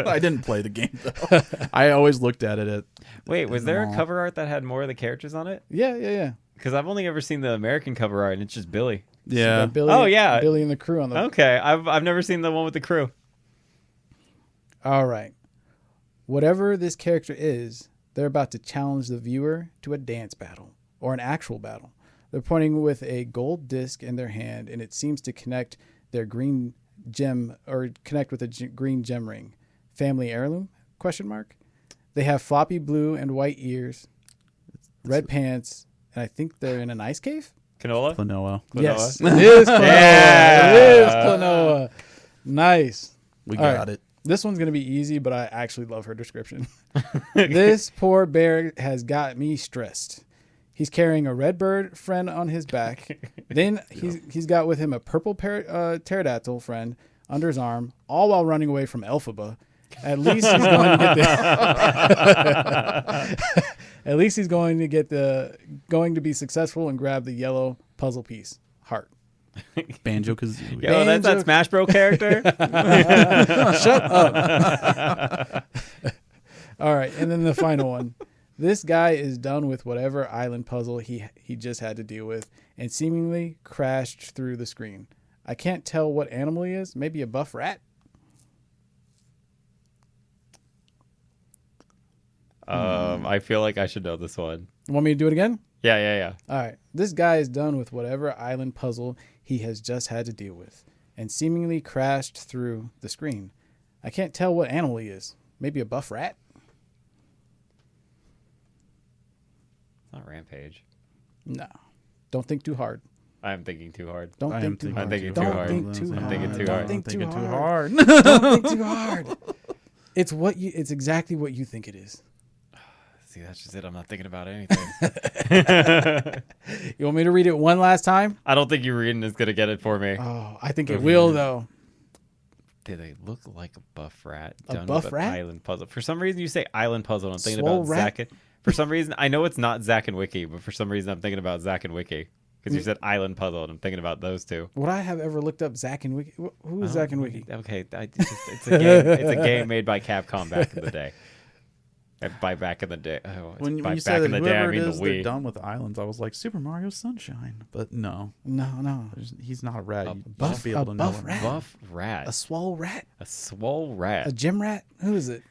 I didn't play the game, though. I always looked at it Wait, was there a cover art that had more of the characters on it? Yeah. Because I've only ever seen the American cover art, and it's just Billy. Yeah. So Billy, oh, yeah. Billy and the crew on the... Okay, I've never seen the one with the crew. All right. Whatever this character is, they're about to challenge the viewer to a dance battle or an actual battle. They're pointing with a gold disc in their hand, and it seems to connect their green gem or connect with a green gem ring. Family heirloom? ? They have floppy blue and white ears, red pants, and I think they're in an ice cave? Canola? Klonoa. Yes, it is Klonoa. Yeah. It is Klonoa. Nice. We All got right. it. This one's going to be easy, but I actually love her description. This poor bear has got me stressed. He's carrying a red bird friend on his back. Then he's got with him a purple pterodactyl friend under his arm, all while running away from Elphaba. At least he's going to get At least he's going to be successful and grab the yellow puzzle piece heart. Banjo-Kazooie. Yo, that's that Smash Bro character? Shut up. All right, and then the final one. This guy is done with whatever island puzzle he just had to deal with and seemingly crashed through the screen. I can't tell what animal he is. Maybe a buff rat? I feel like I should know this one. Want me to do it again? Yeah. All right. This guy is done with whatever island puzzle he has just had to deal with and seemingly crashed through the screen. I can't tell what animal he is. Maybe a buff rat? Not Rampage. No. Don't think too hard. I'm thinking too hard. Don't I think am too thinking hard. I'm thinking Don't too hard. think too I'm hard. thinking too Don't hard. think too Thinking hard. too hard. Don't think too hard. It's exactly what you think it is. See, that's just it. I'm not thinking about anything. You want me to read it one last time? I don't think you reading is going to get it for me. Oh, I think it will though. Do they look like a buff rat A done buff with rat? an island puzzle? For some reason, you say island puzzle, and I'm thinking Swole about rat? Zack. For some reason, I know it's not Zack and Wiki, but for some reason, I'm thinking about Zack and Wiki because you said island puzzle, and I'm thinking about those two. Would I have ever looked up Zack and Wiki? Who is Zack and Wiki? Okay, it's a game. It's a game made by Capcom back in the day. And by back in the day, When by you back said in that the day, I whoever it mean is the they're Wii. done with islands, I was like Super Mario Sunshine, but no, No. he's not a rat. A You buff- should be able a to know buff him. rat? Buff rat, A swole rat? a swole rat. A gym rat? Who is it?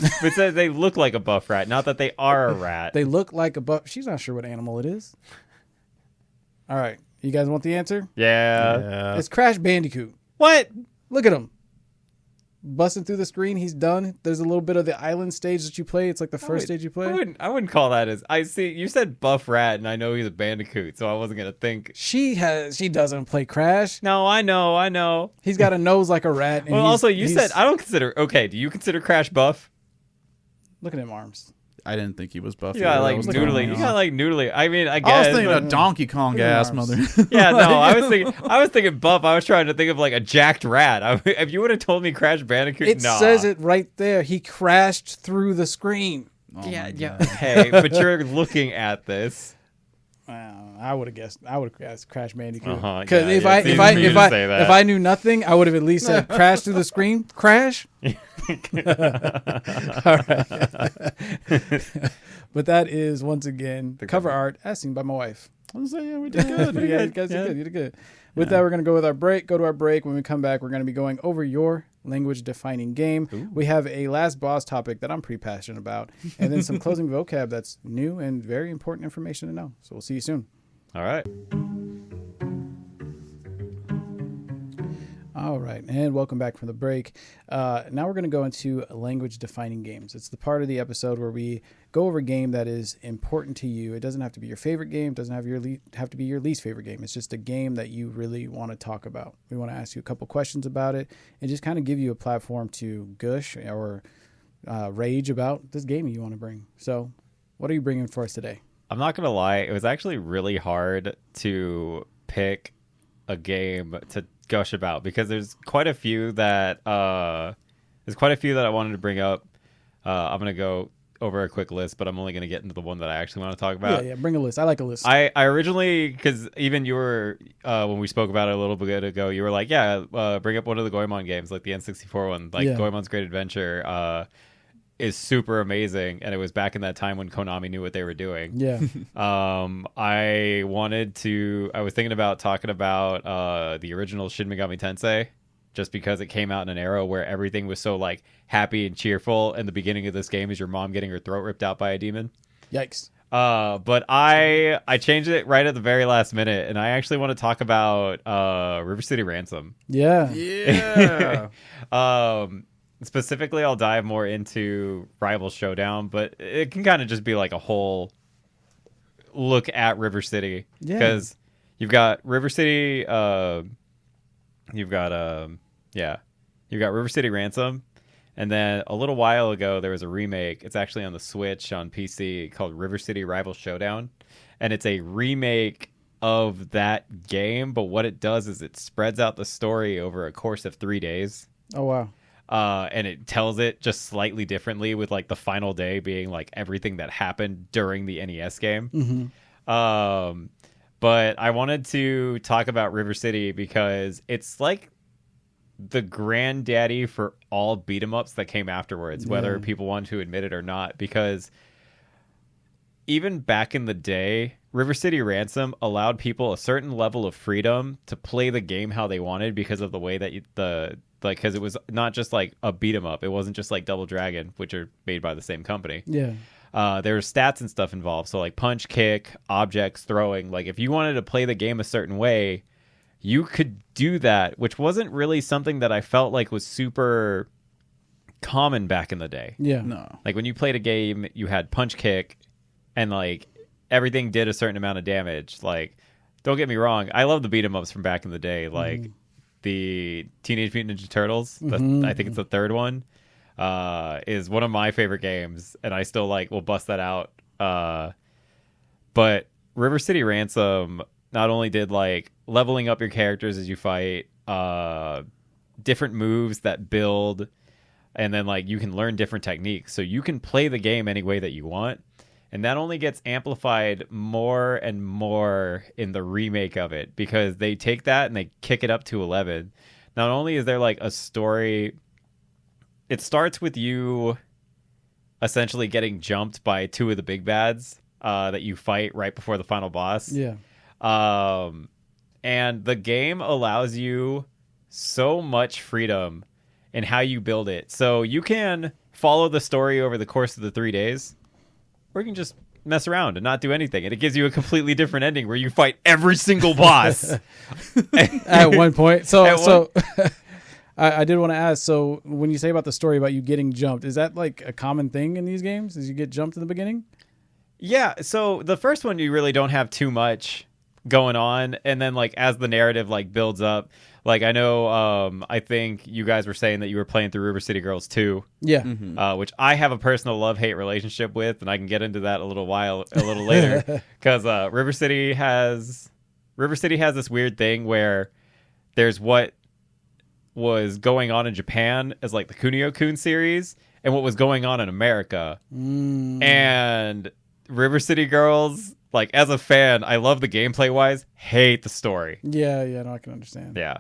But it says they look like a buff rat, not that they are a rat. They look like a buff. She's not sure what animal it is. All right. You guys want the answer? Yeah. Yeah. It's Crash Bandicoot. What? Look at him. Busting through the screen. He's done. There's a little bit of the island stage that you play. It's like the first stage you play. I wouldn't call that as. I see. You said buff rat, and I know he's a bandicoot, so I wasn't gonna think. She doesn't play Crash. No, I know. He's got a nose like a rat. And Well, also you said I don't consider. Okay, do you consider Crash buff? Look at him arms. I didn't think he was buff. You got either. like I was noodly. thinking- You got like noodly. I mean, I I guess. was thinking but- of Donkey Kong ass arms. mother. Yeah, no, I was thinking buff. I was trying to think of like a jacked rat. If you would have told me Crash Bandicoot, It nah. says it right there. He crashed through the screen. Oh Yeah, my yeah. God. Okay, but you're looking at this. I would have guessed. I would have guessed Crash Bandicoot. Uh-huh, Because yeah, if yeah, I it's if easy I for you if to I say that. if I knew nothing, I would have at least said crash through the screen. Crash. All right. But that is once again the cover art as seen by my wife. I was like, yeah, we did good. Yeah, you guys did good. You did good. With that, we're going to go with our break. Go to our break. When we come back, we're going to be going over your language-defining game. Ooh. We have a last boss topic that I'm pretty passionate about, and then some closing vocab that's new and very important information to know. So we'll see you soon. All right. All right, and welcome back from the break. Now we're going to go into language-defining games. It's the part of the episode where we go over a game that is important to you. It doesn't have to be your favorite game. It doesn't have to be your least favorite game. It's just a game that you really want to talk about. We want to ask you a couple questions about it and just kind of give you a platform to gush or rage about this game you want to bring. So what are you bringing for us today? I'm not gonna lie. It was actually really hard to pick a game to gush about because there's quite a few that I wanted to bring up. I'm gonna go over a quick list, but I'm only gonna get into the one that I actually want to talk about. Yeah, bring a list. I like a list. I originally, because even you were when we spoke about it a little bit ago, you were like, bring up one of the Goemon games, like the N64 one, like Yeah. Goemon's Great Adventure. Is super amazing, and it was back in that time when Konami knew what they were doing. yeah. I was thinking about talking about the original Shin Megami Tensei just because it came out in an era where everything was so like happy and cheerful, and the beginning of this game is your mom getting her throat ripped out by a demon. Yikes. But I changed it right at the very last minute, and I actually want to talk about River City Ransom. Yeah. Yeah. Specifically, I'll dive more into Rival Showdown, but it can kind of just be like a whole look at River City, because you've got River City, you've got River City Ransom, and then a little while ago there was a remake. It's actually on the Switch on PC called River City Rival Showdown, and it's a remake of that game, but what it does is it spreads out the story over a course of 3 days. Oh wow. And it tells it just slightly differently, with like the final day being like everything that happened during the NES game. Mm-hmm. But I wanted to talk about River City because it's like the granddaddy for all beat 'em ups that came afterwards, whether people want to admit it or not. Because even back in the day, River City Ransom allowed people a certain level of freedom to play the game how they wanted, because of the way that because it was not just like a beat 'em up. It wasn't just like Double Dragon, which are made by the same company. Yeah. There were stats and stuff involved. So like punch, kick, objects, throwing. Like if you wanted to play the game a certain way, you could do that, which wasn't really something that I felt like was super common back in the day. Yeah. No. Like when you played a game, you had punch, kick, and like everything did a certain amount of damage. Like, don't get me wrong, I love the beat 'em ups from back in the day. Like the Teenage Mutant Ninja Turtles, I think it's the third one, is one of my favorite games, and I still like will bust that out. But River City Ransom not only did like leveling up your characters as you fight, different moves that build, and then like you can learn different techniques, so you can play the game any way that you want. And that only gets amplified more and more in the remake of it, because they take that and they kick it up to 11. Not only is there like a story, it starts with you essentially getting jumped by two of the big bads that you fight right before the final boss. Yeah. And the game allows you so much freedom in how you build it. So you can follow the story over the course of the 3 days, or you can just mess around and not do anything, and it gives you a completely different ending where you fight every single boss At one point. So I did want to ask, so when you say about the story about you getting jumped, is that like a common thing in these games? Is you get jumped in the beginning? Yeah, so the first one you really don't have too much going on, and then like as the narrative like builds up, like I know I think you guys were saying that you were playing through River City Girls 2. Yeah. Which I have a personal love-hate relationship with, and I can get into that a little later, because River City has this weird thing where there's what was going on in Japan as like the Kunio-kun series, and what was going on in America. And River City Girls, like as a fan, I love the gameplay wise, hate the story. Yeah, no, I can understand. Yeah.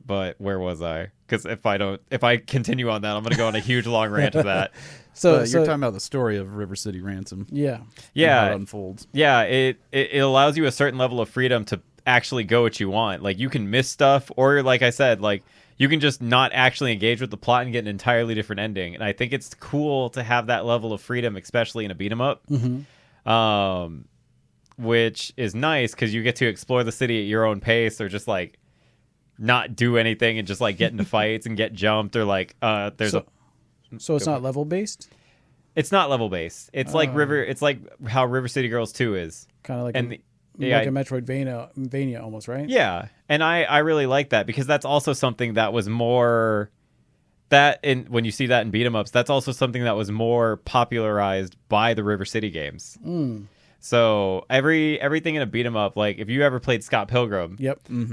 But where was I? Because if I continue on that, I'm going to go on a huge long rant of that. So you're talking about the story of River City Ransom. Yeah. Yeah. How it unfolds. Yeah. It allows you a certain level of freedom to actually go what you want. Like you can miss stuff, or like I said, like you can just not actually engage with the plot and get an entirely different ending. And I think it's cool to have that level of freedom, especially in a beat 'em up. Which is nice because you get to explore the city at your own pace, or just like not do anything and just like get into fights and get jumped, or like So it's not level based? It's not level based. It's like it's like how River City Girls 2 is. Kind of like like a Metroidvania almost, right? Yeah. And I really like that, because that's also something that was more when you see that in beat 'em ups, that's also something that was more popularized by the River City games. So everything in a beat 'em up, like if you ever played Scott Pilgrim,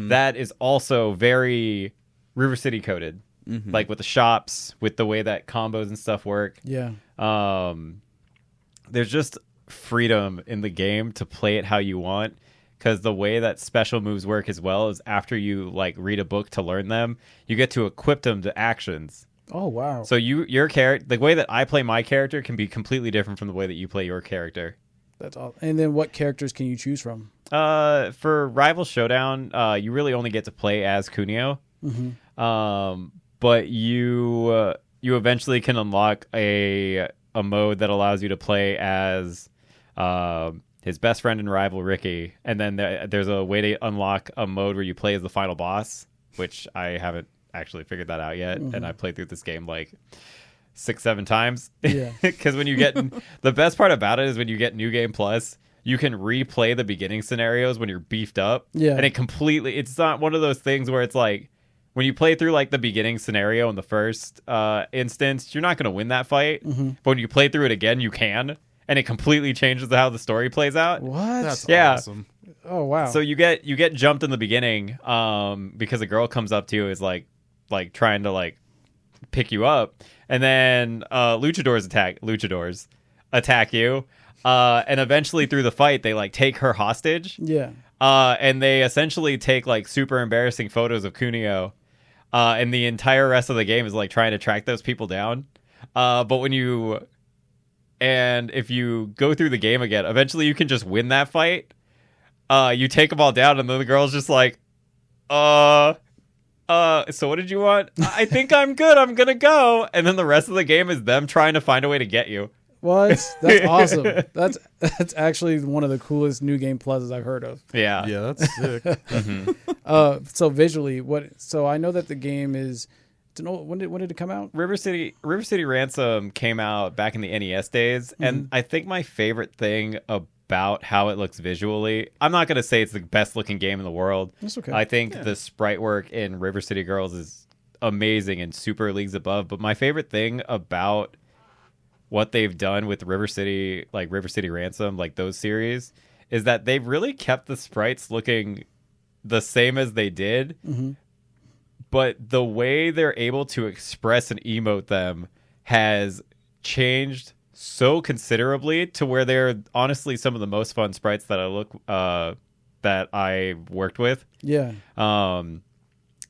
that is also very River City coded, like with the shops, with the way that combos and stuff work. Yeah. There's just freedom in the game to play it how you want, because the way that special moves work as well is after you like read a book to learn them, you get to equip them to actions. Oh wow. So your character, the way that I play my character can be completely different from the way that you play your character. That's all. And then what characters can you choose from? For Rival Showdown, you really only get to play as Kunio. But you eventually can unlock a mode that allows you to play as his best friend and rival Ricky, and then there's a way to unlock a mode where you play as the final boss, which I haven't actually figured that out yet, and I played through this game like 6-7 times. Yeah. Because when you get the best part about it is when you get New Game Plus, you can replay the beginning scenarios when you're beefed up. Yeah. And it's not one of those things where it's like when you play through like the beginning scenario in the first instance, you're not going to win that fight. But when you play through it again, you can. And it completely changes how the story plays out. What? That's Yeah. awesome. Oh, wow. So you get jumped in the beginning because a girl comes up to you, is like trying to like pick you up, and then luchadors attack you, and eventually through the fight they like take her hostage. Yeah. And they essentially take like super embarrassing photos of Kunio, and the entire rest of the game is like trying to track those people down. And if you go through the game again, eventually you can just win that fight. You take them all down, and then the girl's just like, so what did you want? I think I'm good. I'm going to go. And then the rest of the game is them trying to find a way to get you. What? That's awesome. That's actually one of the coolest New Game Pluses I've heard of. Yeah. Yeah, that's sick. So visually, so I know that the game is, when did it come out? River City Ransom came out back in the NES days, and I think my favorite thing about how it looks visually, I'm not going to say it's the best looking game in the world. That's okay. I think the sprite work in River City Girls is amazing and super leagues above, but my favorite thing about what they've done with River City Ransom, like those series, is that they've really kept the sprites looking the same as they did, but the way they're able to express and emote them has changed so considerably to where they're honestly some of the most fun sprites that I worked with. Yeah. When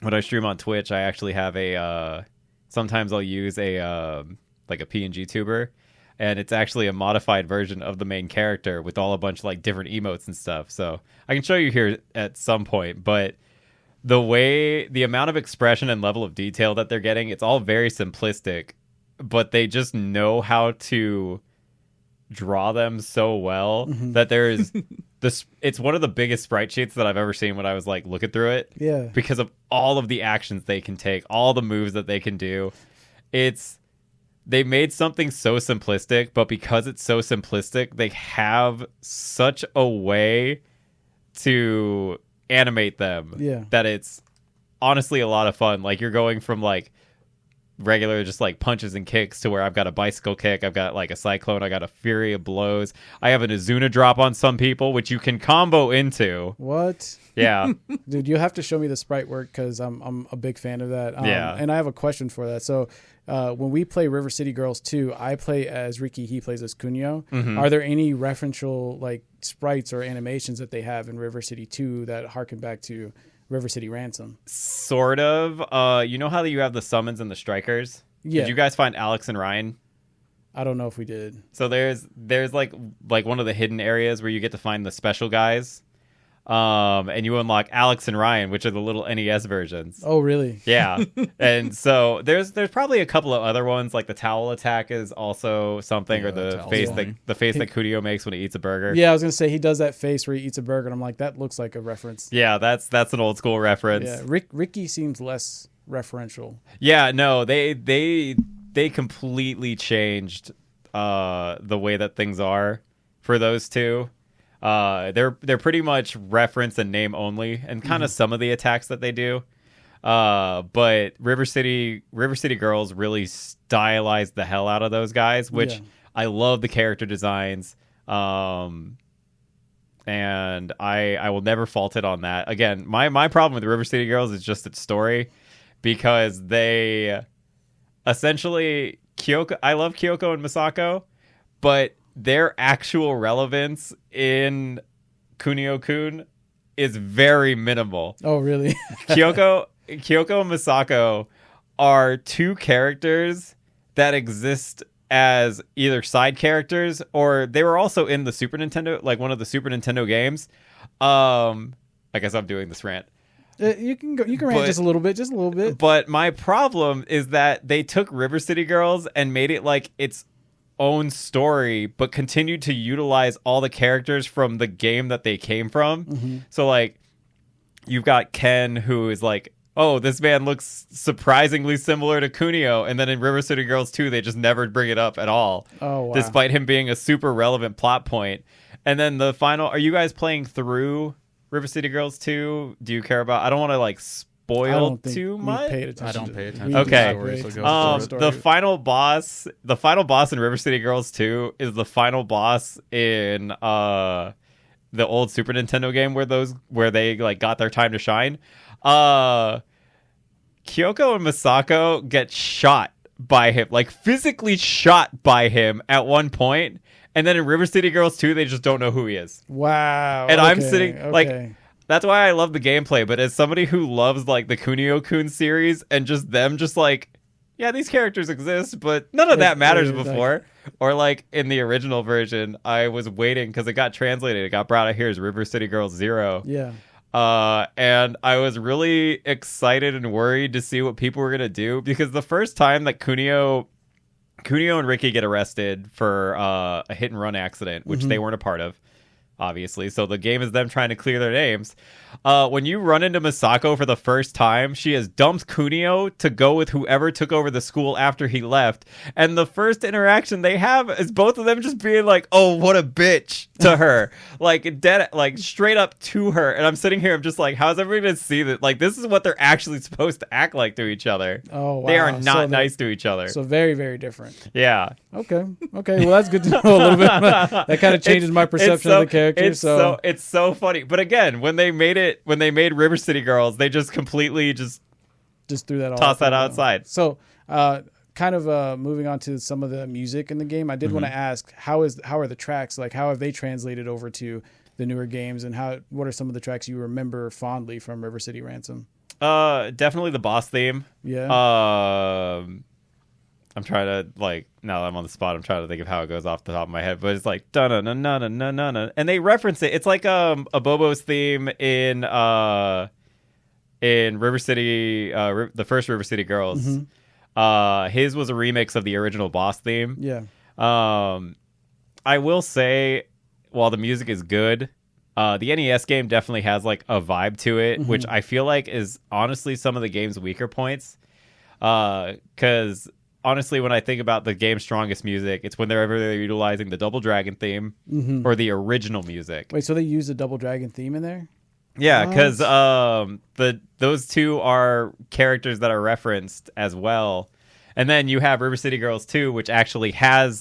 I stream on Twitch, I actually have sometimes I'll use a PNG tuber, and it's actually a modified version of the main character with all a bunch of like different emotes and stuff. So I can show you here at some point, but the amount of expression and level of detail that they're getting, it's all very simplistic, but they just know how to draw them so well that there is this. It's one of the biggest sprite sheets that I've ever seen when I was like looking through it. Yeah. Because of all of the actions they can take, all the moves that they can do. They made something so simplistic, but because it's so simplistic, they have such a way to animate them that it's honestly a lot of fun. Like you're going from like regular just like punches and kicks to where I've got a bicycle kick, I've got like a cyclone, I got a fury of blows, I have an Azuna drop on some people, which you can combo into. What? Yeah. Dude, you have to show me the sprite work because I'm a big fan of that. Yeah. And I have a question for that. So when we play River City Girls 2, I play as Ricky, he plays as Kunio. Are there any referential like sprites or animations that they have in River City 2 that harken back to River City Ransom? Sort of. You know how you have the summons and the strikers? Yeah. Did you guys find Alex and Ryan? I don't know if we did. So there's like one of the hidden areas where you get to find the special guys. And you unlock Alex and Ryan, which are the little NES versions. Oh, really? Yeah. And so there's probably a couple of other ones, like the towel attack is also something, or the face that Kunio makes when he eats a burger. Yeah, I was gonna say he does that face where he eats a burger, and I'm like, that looks like a reference. Yeah, that's an old school reference. Yeah, Ricky seems less referential. Yeah, no, they completely changed the way that things are for those two. They're pretty much reference and name only, and kind of some of the attacks that they do. But River City Girls really stylized the hell out of those guys, which I love the character designs. And I will never fault it on that. Again, my problem with River City Girls is just its story, because they essentially I love Kyoko and Misako, but their actual relevance in Kunio-kun is very minimal. Oh, really? Kyoko and Misako are two characters that exist as either side characters or they were also in the Super Nintendo, like one of the Super Nintendo games. I guess I'm doing this rant. You can rant just a little bit. But my problem is that they took River City Girls and made it like its own story, but continued to utilize all the characters from the game that they came from. Mm-hmm. So like you've got Ken, who is like, oh, this man looks surprisingly similar to Kunio, and then in River City Girls 2 they just never bring it up at all. Oh wow. Despite him being a super relevant plot point. And then the final, are you guys playing through River City Girls 2? Do you care about, I don't want to like spoil too much. I don't pay attention. Okay. To the story, so the final boss in River City Girls 2 is the final boss in the old Super Nintendo game where they like got their time to shine. Kyoko and Misako get shot by him, like physically shot by him at one point. And then in River City Girls 2, they just don't know who he is. Wow. And I'm sitting like, that's why I love the gameplay. But as somebody who loves like the Kunio-kun series and just them just like, yeah, these characters exist, but none of that matters before. Or like in the original version, I was waiting because it got translated. It got brought out here as River City Girls 0. Yeah. And I was really excited and worried to see what people were going to do. Because the first time that Kunio and Ricky get arrested for a hit and run accident, which they weren't a part of, obviously. So the game is them trying to clear their names. When you run into Misako for the first time, she has dumped Kunio to go with whoever took over the school after he left. And the first interaction they have is both of them just being like, oh, what a bitch to her. Like dead, like straight up to her. And I'm sitting here, I'm just like, how's everybody going to see that? Like, this is what they're actually supposed to act like to each other. Oh, wow. They are not nice to each other. So very, very different. Yeah. Okay. Well, that's good to know a little bit. That kind of changes my perception of the character. It's so funny. But again, when they made River City Girls, they just completely just threw that tossed that outside. So, kind of moving on to some of the music in the game, I did want to ask, how are the tracks? Like, how have they translated over to the newer games, and what are some of the tracks you remember fondly from River City Ransom? Definitely the boss theme. Yeah. I'm trying to, like, now that I'm on the spot, I'm trying to think of how it goes off the top of my head, but it's like da na na na na na na, and they reference it. It's like a Bobo's theme in River City, the first River City Girls. His was a remix of the original boss theme. Yeah. I will say, while the music is good, the NES game definitely has like a vibe to it, which I feel like is honestly some of the game's weaker points. Because honestly, when I think about the game's strongest music, it's whenever they're utilizing the Double Dragon theme or the original music. Wait, so they use the Double Dragon theme in there? Yeah, because those two are characters that are referenced as well. And then you have River City Girls 2, which actually has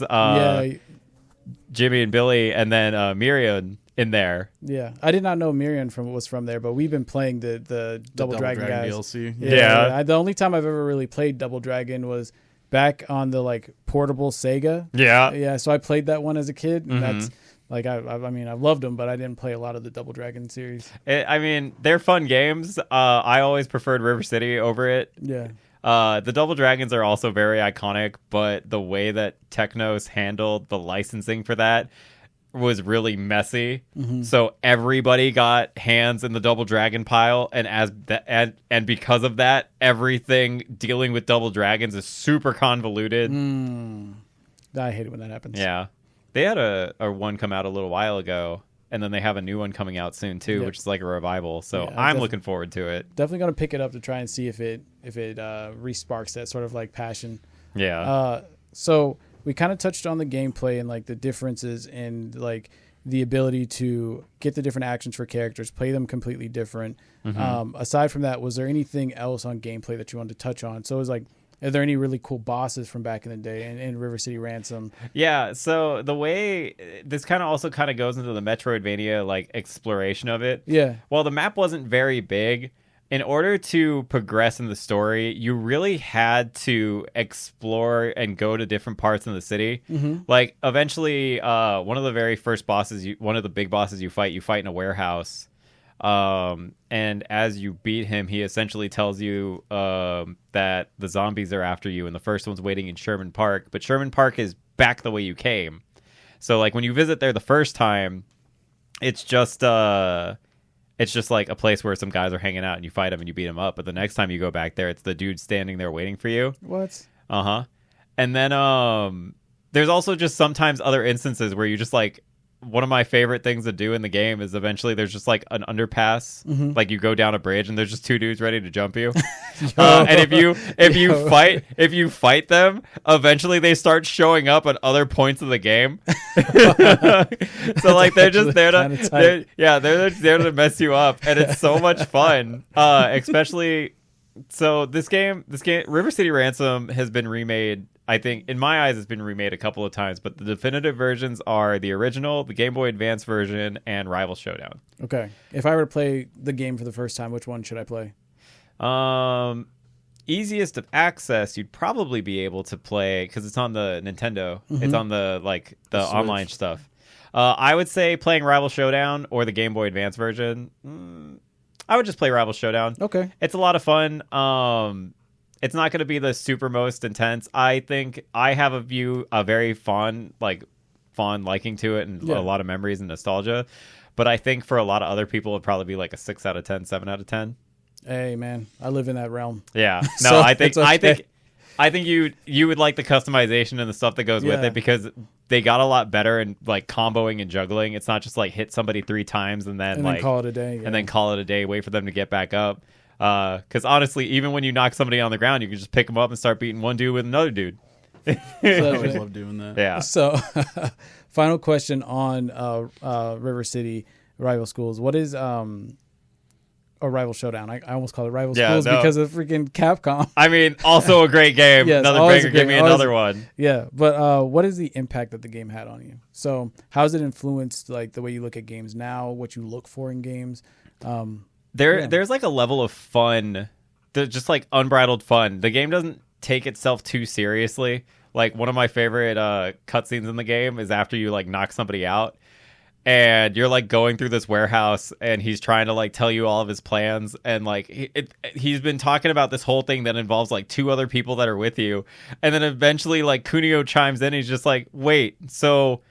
Jimmy and Billy and then Miriam in there. Yeah, I did not know Miriam was from there, but we've been playing the Double Dragon guys. DLC. Yeah. The only time I've ever really played Double Dragon was back on the like portable Sega. Yeah. So I played that one as a kid, and that's like I mean I loved them, but I didn't play a lot of the Double Dragon series. I mean, they're fun games. I always preferred River City over it. Yeah. The Double Dragons are also very iconic, but the way that Technos handled the licensing for that was really messy. So everybody got hands in the Double Dragon pile, and because of that, everything dealing with Double Dragons is super convoluted. I hate it when that happens. Yeah. They had a one come out a little while ago, and then they have a new one coming out soon too, which is like a revival. So yeah, I'm looking forward to it. Definitely gonna pick it up to try and see if it re-sparks that sort of like passion. Yeah. So we kind of touched on the gameplay and like the differences in like the ability to get the different actions for characters, play them completely different. Aside from that, was there anything else on gameplay that you wanted to touch on? So it was like, are there any really cool bosses from back in the day in River City Ransom? Yeah, so the way this kind of also kind of goes into the Metroidvania like exploration of it. Yeah. While the map wasn't very big, in order to progress in the story, you really had to explore and go to different parts in the city. Like eventually, one of the very first bosses, one of the big bosses you fight in a warehouse. And as you beat him, he essentially tells you that the zombies are after you, and the first one's waiting in Sherman Park. But Sherman Park is back the way you came. So like when you visit there the first time, it's just like a place where some guys are hanging out and you fight them and you beat them up. But the next time you go back there, it's the dude standing there waiting for you. What? And then there's also just sometimes other instances where you just like, one of my favorite things to do in the game is eventually there's just like an underpass, like you go down a bridge and there's just two dudes ready to jump you. And if you fight them, eventually they start showing up at other points of the game. So like they're just there they're there to mess you up, and it's so much fun. Especially so this game River City Ransom has been remade. I think, in my eyes, it's been remade a couple of times, but the definitive versions are the original, the Game Boy Advance version, and Rival Showdown. Okay. If I were to play the game for the first time, which one should I play? Easiest of access, you'd probably be able to play, because it's on the Nintendo. It's on the online stuff. I would say playing Rival Showdown or the Game Boy Advance version. I would just play Rival Showdown. Okay. It's a lot of fun. It's not going to be the super most intense. I think I have a very fond liking to it, and a lot of memories and nostalgia. But I think for a lot of other people, it'd probably be like a 6 out of 10, 7 out of 10. Hey man, I live in that realm. Yeah. No, So I think okay. I think you would like the customization and the stuff that goes with it, because they got a lot better in like comboing and juggling. It's not just like hit somebody 3 times and then call it a day. And then call it a day. Wait for them to get back up. Because honestly, even when you knock somebody on the ground, you can just pick them up and start beating one dude with another dude. I always love doing that. Yeah. So, final question on River City Rival Schools. What is or Rival Showdown? I almost call it Rival Schools because of freaking Capcom. I mean, also a great game. Yes, another banger. Give me another one. Yeah, but what is the impact that the game had on you? So, how has it influenced like the way you look at games now? What you look for in games? There's like a level of fun, just like unbridled fun. The game doesn't take itself too seriously. Like one of my favorite cutscenes in the game is after you like knock somebody out, and you're like going through this warehouse, and he's trying to like tell you all of his plans, and like he's been talking about this whole thing that involves like 2 other people that are with you, and then eventually like Kunio chimes in. He's just like, "Wait, so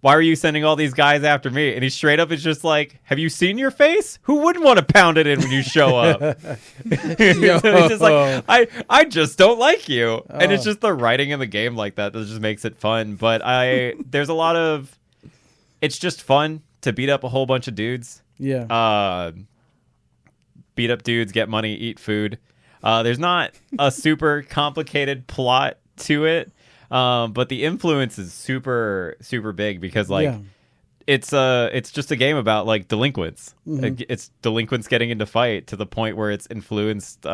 why are you sending all these guys after me?" And he straight up is just like, "Have you seen your face? Who wouldn't want to pound it in when you show up?" He's just like, I just don't like you. And it's just the writing in the game like that just makes it fun. But there's a lot of, it's just fun to beat up a whole bunch of dudes. Yeah. Beat up dudes, get money, eat food. There's not a super complicated plot to it. But the influence is super, super big because it's just a game about like delinquents. It's delinquents getting into fight to the point where it's influenced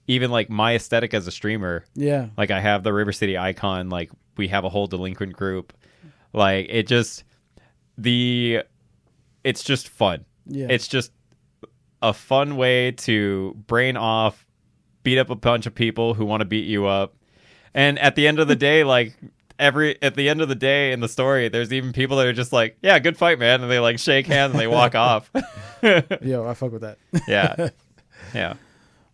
even like my aesthetic as a streamer. Yeah. Like I have the River City icon, like we have a whole delinquent group. Like it's just fun. Yeah. It's just a fun way to brain off, beat up a bunch of people who want to beat you up. And at the end of the day, at the end of the day in the story, there's even people that are just like, "Yeah, good fight, man," and they like shake hands and they walk off. Yo, I fuck with that. Yeah.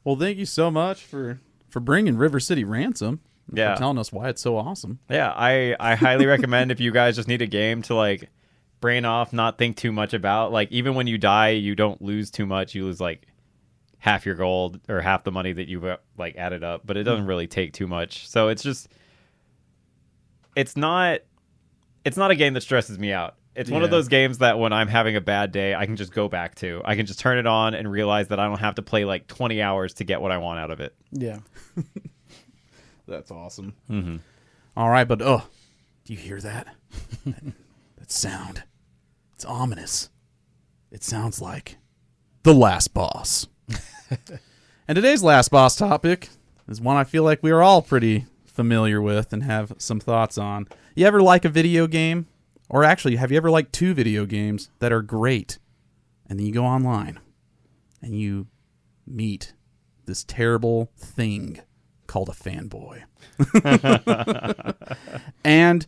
Well, thank you so much for bringing River City Ransom. Yeah, for telling us why it's so awesome. Yeah, I highly recommend if you guys just need a game to like brain off, not think too much about. Like even when you die, you don't lose too much. You lose like half your gold or half the money that you've like added up, but it doesn't really take too much. So it's not a game that stresses me out. It's one of those games that when I'm having a bad day, I can just go back to. I can just turn it on and realize that I don't have to play like 20 hours to get what I want out of it. Yeah. That's awesome. Mm-hmm. All right, but do you hear that? That sound. It's ominous. It sounds like the last boss. And today's last boss topic is one I feel like we are all pretty familiar with and have some thoughts on. You ever like a video game? Or actually, have you ever liked 2 video games that are great? And then you go online and you meet this terrible thing called a fanboy. And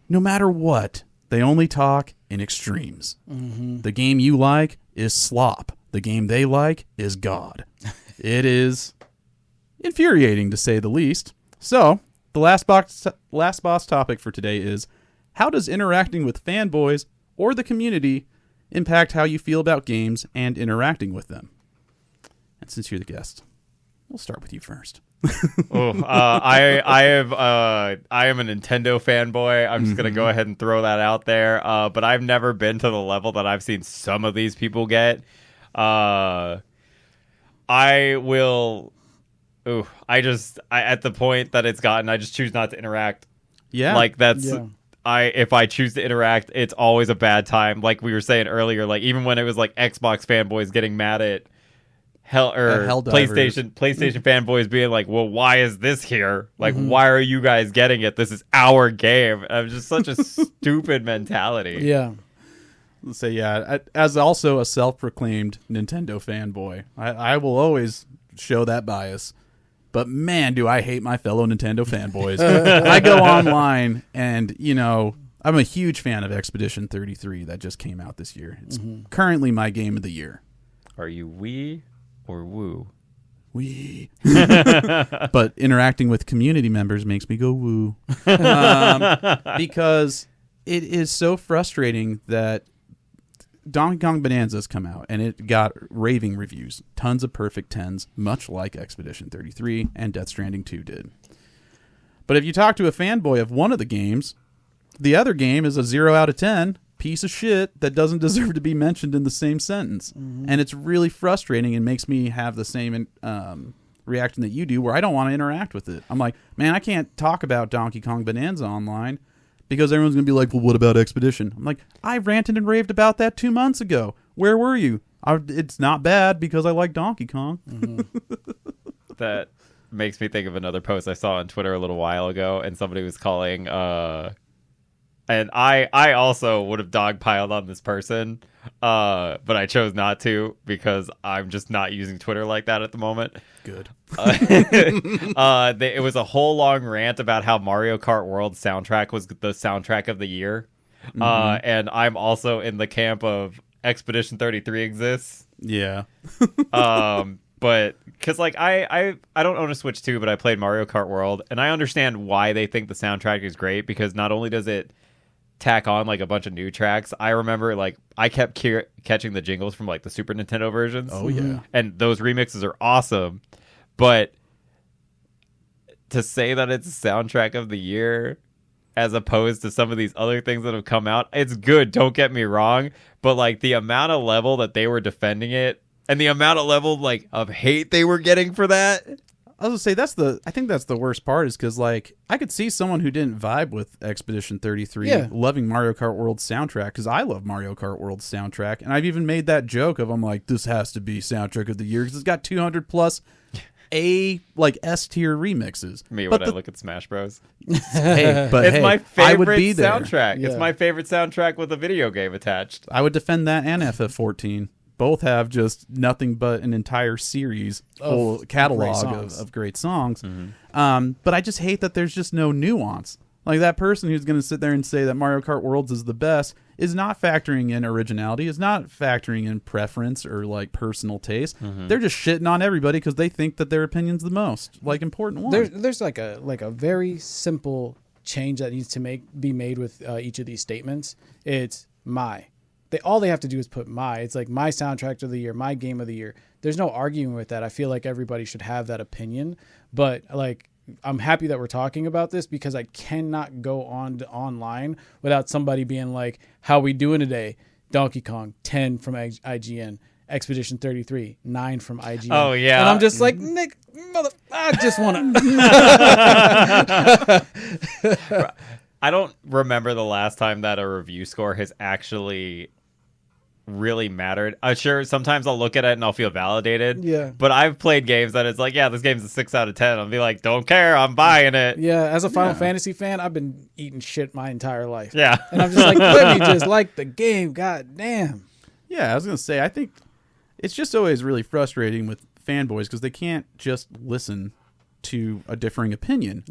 no matter what, they only talk in extremes. Mm-hmm. The game you like is slop. The game they like is God. It is infuriating, to say the least. So, the last boss topic for today is, how does interacting with fanboys or the community impact how you feel about games and interacting with them? And since you're the guest, we'll start with you first. I am a Nintendo fanboy. I'm just gonna go ahead and throw that out there. But I've never been to the level that I've seen some of these people get. I will. At the point that it's gotten, I just choose not to interact. Yeah, like that's. Yeah. If I choose to interact, it's always a bad time. Like we were saying earlier, like even when it was like Xbox fanboys getting mad at PlayStation fanboys being like, well, why is this here? Like, why are you guys getting it? This is our game. I'm just such a stupid mentality. Yeah. Let's say, as also a self-proclaimed Nintendo fanboy, I will always show that bias. But man, do I hate my fellow Nintendo fanboys. I go online and, I'm a huge fan of Expedition 33 that just came out this year. It's currently my game of the year. Are you Wii or Woo? Wii. But interacting with community members makes me go woo. Because it is so frustrating that Donkey Kong Bananza's come out, and it got raving reviews. Tons of perfect 10s, much like Expedition 33 and Death Stranding 2 did. But if you talk to a fanboy of one of the games, the other game is a 0 out of 10 piece of shit that doesn't deserve to be mentioned in the same sentence. And it's really frustrating and makes me have the same reaction that you do, where I don't want to interact with it. I'm like, man, I can't talk about Donkey Kong Bananza online, because everyone's going to be like, well, what about Expedition? I'm like, I ranted and raved about that 2 months ago. Where were you? It's not bad because I like Donkey Kong. That makes me think of another post I saw on Twitter a little while ago, and somebody was calling... and I also would have dogpiled on this person, but I chose not to because I'm just not using Twitter like that at the moment. Good. It was a whole long rant about how Mario Kart World soundtrack was the soundtrack of the year. And I'm also in the camp of Expedition 33 exists. Yeah. But because like I don't own a Switch 2, but I played Mario Kart World, and I understand why they think the soundtrack is great, because not only does it tack on like a bunch of new tracks. I remember like I kept catching the jingles from like the Super Nintendo versions. Oh yeah. And those remixes are awesome. But to say that it's a soundtrack of the year as opposed to some of these other things that have come out, it's good, don't get me wrong, but like the amount of level that they were defending it and the amount of level like of hate they were getting for that. I was gonna say I think that's the worst part, is because like I could see someone who didn't vibe with Expedition 33 loving Mario Kart World's soundtrack, because I love Mario Kart World's soundtrack, and I've even made that joke of, I'm like, this has to be soundtrack of the year because it's got 200 plus S tier remixes. When I look at Smash Bros. It's my favorite I would be there. soundtrack. Yeah. It's my favorite soundtrack with a video game attached. I would defend that and FF14. Both have just nothing but an entire series, whole catalog of great songs. But I just hate that there's just no nuance. Like, that person who's going to sit there and say that Mario Kart Worlds is the best is not factoring in originality, is not factoring in preference or like personal taste. They're just shitting on everybody because they think that their opinion's the most like important one. There's like a very simple change that needs to be made with each of these statements. It's all they have to do is put it's like my soundtrack of the year, my game of the year. There's no arguing with that. I feel like everybody should have that opinion, but like, I'm happy that we're talking about this, because I cannot go online without somebody being like, how we doing today? Donkey Kong 10 from IGN, Expedition 33 9 from IGN. Oh yeah. And I'm just like, Nick, I just want to I don't remember the last time that a review score has actually really mattered. Sure, sometimes I'll look at it and I'll feel validated. Yeah. But I've played games that it's like, yeah, this game's a 6 out of 10. I'll be like, don't care, I'm buying it. Yeah, as a Final Fantasy fan, I've been eating shit my entire life. Yeah. And I'm just like, let me just like the game, god damn. Yeah, I was going to say, I think it's just always really frustrating with fanboys because they can't just listen to a differing opinion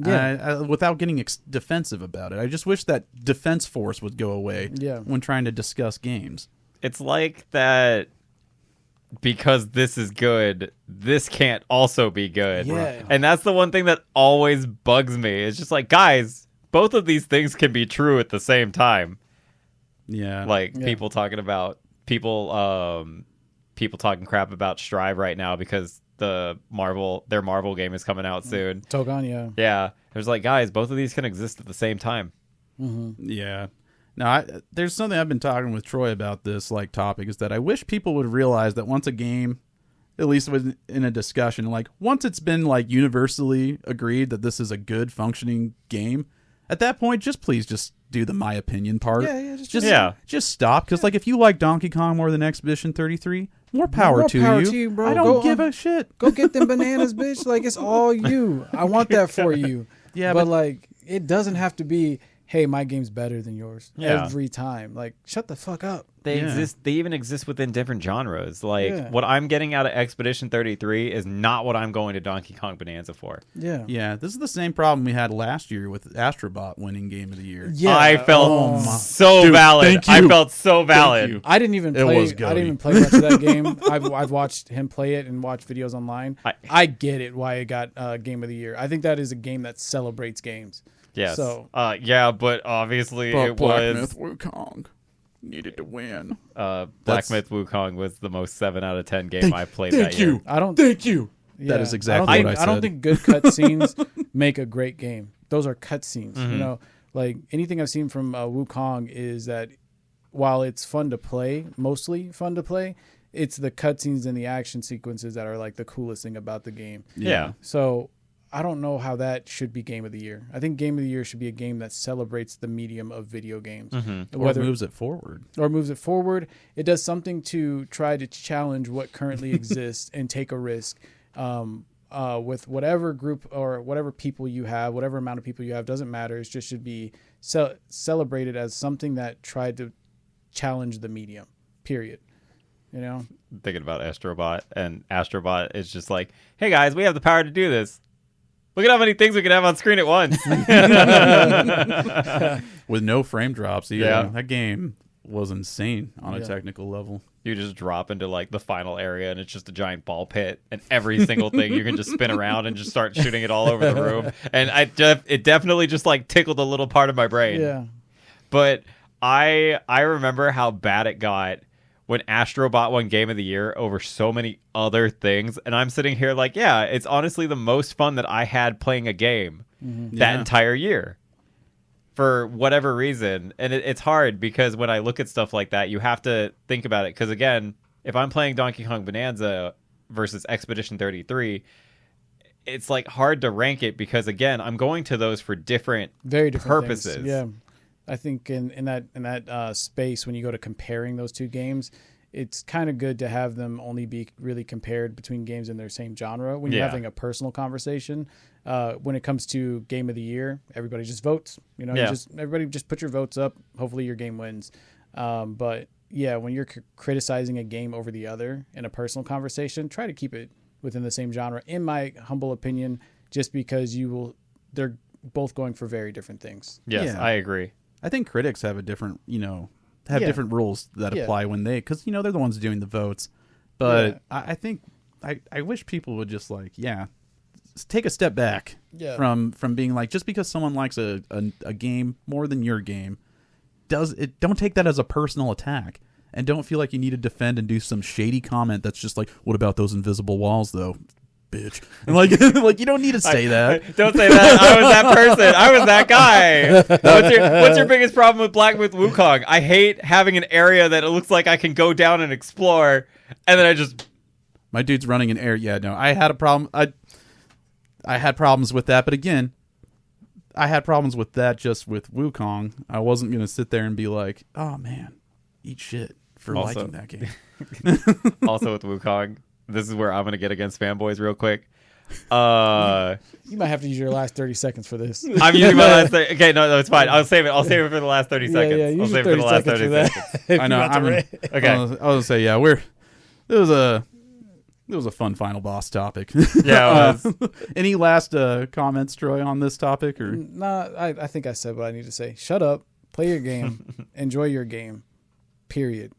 without getting defensive about it. I just wish that defense force would go away when trying to discuss games. It's like that because this is good, this can't also be good. Yeah. And that's the one thing that always bugs me. It's just like, guys, both of these things can be true at the same time. Yeah. Like people talking crap about Strive right now because their Marvel game is coming out soon. Togon, yeah. Yeah. There's like, guys, both of these can exist at the same time. Mm-hmm. Yeah. Now, there's something I've been talking with Troy about this like topic is that I wish people would realize that once a game, at least in a discussion, like once it's been like universally agreed that this is a good functioning game, at that point, please do the my opinion part. Just stop. Because like if you like Donkey Kong more than Expedition 33, more power to you, bro. I don't give a shit. Go get them bananas, bitch. Like it's all you. I want that for you. Yeah, but like it doesn't have to be, hey, my game's better than yours every time. Like, shut the fuck up. They exist. They even exist within different genres. Like, what I'm getting out of Expedition 33 is not what I'm going to Donkey Kong Bonanza for. Yeah. Yeah, this is the same problem we had last year with Astrobot winning Game of the Year. Yeah. I felt so valid. I felt so valid. I didn't even play much of that game. I've watched him play it and watched videos online. I get it why it got Game of the Year. I think that is a game that celebrates games. Yes. So, but obviously it Black was Myth Wukong needed to win. Black Myth Wukong was the most 7 out of 10 game I played that year. Thank you. Yeah, that is exactly what I said. I don't think good cutscenes make a great game. Those are cutscenes. Mm-hmm. You know, like anything I've seen from Wukong is that while it's fun to play, mostly fun to play, it's the cutscenes and the action sequences that are like the coolest thing about the game. Yeah. So I don't know how that should be Game of the Year. I think Game of the Year should be a game that celebrates the medium of video games. Mm-hmm. Or moves it forward. It does something to try to challenge what currently exists and take a risk with whatever group or whatever people you have, whatever amount of people you have, doesn't matter. It just should be celebrated as something that tried to challenge the medium, period. You know? Thinking about Astrobot, and Astrobot is just like, hey guys, we have the power to do this. Look at how many things we can have on screen at once. With no frame drops either. Yeah. That game was insane on a technical level. You just drop into like the final area and it's just a giant ball pit, and every single thing you can just spin around and just start shooting it all over the room. And it definitely just like tickled a little part of my brain. Yeah. But I remember how bad it got when Astrobot won Game of the Year over so many other things. And I'm sitting here like, yeah, it's honestly the most fun that I had playing a game that entire year for whatever reason. And it's hard because when I look at stuff like that, you have to think about it. Because again, if I'm playing Donkey Kong Bonanza versus Expedition 33, it's like hard to rank it because again, I'm going to those for very different purposes. Things. Yeah. I think in that space, when you go to comparing those two games, it's kind of good to have them only be really compared between games in their same genre. When you're having a personal conversation, when it comes to Game of the Year, everybody just votes. You know, everybody just put your votes up. Hopefully, your game wins. But yeah, when you're criticizing a game over the other in a personal conversation, try to keep it within the same genre. In my humble opinion, just because they're both going for very different things. Yes, I agree. I think critics have a different, different rules that apply when because, they're the ones doing the votes. But I think I wish people would just take a step back from being like, just because someone likes a game more than your game, don't take that as a personal attack. And don't feel like you need to defend and do some shady comment that's just like, what about those invisible walls, though? Bitch. And like you don't need to say that. Don't say that. I was that person. I was that guy. What's your biggest problem with Black Myth Wukong? I hate having an area that it looks like I can go down and explore, and then my dude's running an area. Yeah, no, I had a problem. I had problems with that, but again, I had problems with that just with Wukong. I wasn't gonna sit there and be like, oh man, eat shit for liking that game. Also with Wukong, this is where I'm going to get against fanboys real quick. You might have to use your last 30 seconds for this. I'm using my last 30. Okay, no, it's fine. I'll save it for the last 30 seconds. Yeah, I'll save it for the last 30 seconds. I know. Okay. I was going to say, it was a fun final boss topic. Yeah, it was. Any last comments, Troy, on this topic? Or Nah, I think I said what I need to say. Shut up. Play your game. Enjoy your game. Period.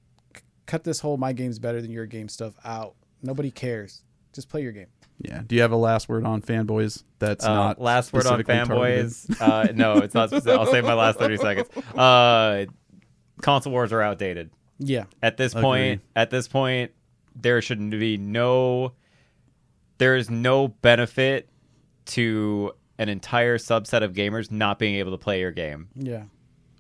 cut this whole my game's better than your game stuff out. Nobody cares. Just play your game. Yeah. Do you have a last word on Fanboys? That's not last word on specifically Fanboys. No, it's not specific. I'll save my last 30 seconds. Console wars are outdated. Yeah. At this point, there should be there is no benefit to an entire subset of gamers not being able to play your game. Yeah.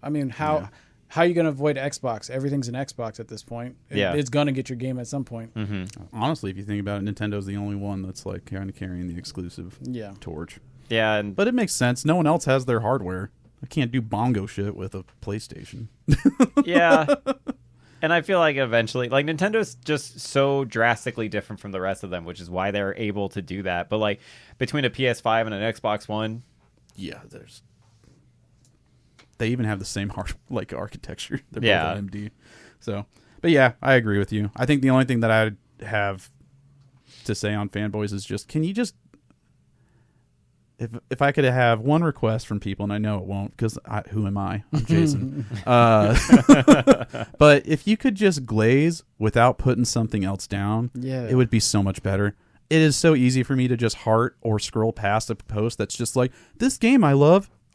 I mean, how are you going to avoid Xbox? Everything's an Xbox at this point. It's going to get your game at some point. Mm-hmm. Honestly, if you think about it, Nintendo's the only one that's like kind of carrying the exclusive torch. Yeah, but it makes sense. No one else has their hardware. I can't do bongo shit with a PlayStation. Yeah. And I feel like eventually, like, Nintendo's just so drastically different from the rest of them, which is why they're able to do that. But, like, between a PS5 and an Xbox One... Yeah, they even have the same architecture. They're both AMD. So, but yeah, I agree with you. I think the only thing that I have to say on Fanboys is just, can you just... If I could have one request from people, and I know it won't, because who am I? I'm Jason. But if you could just glaze without putting something else down, it would be so much better. It is so easy for me to just heart or scroll past a post that's just like, this game I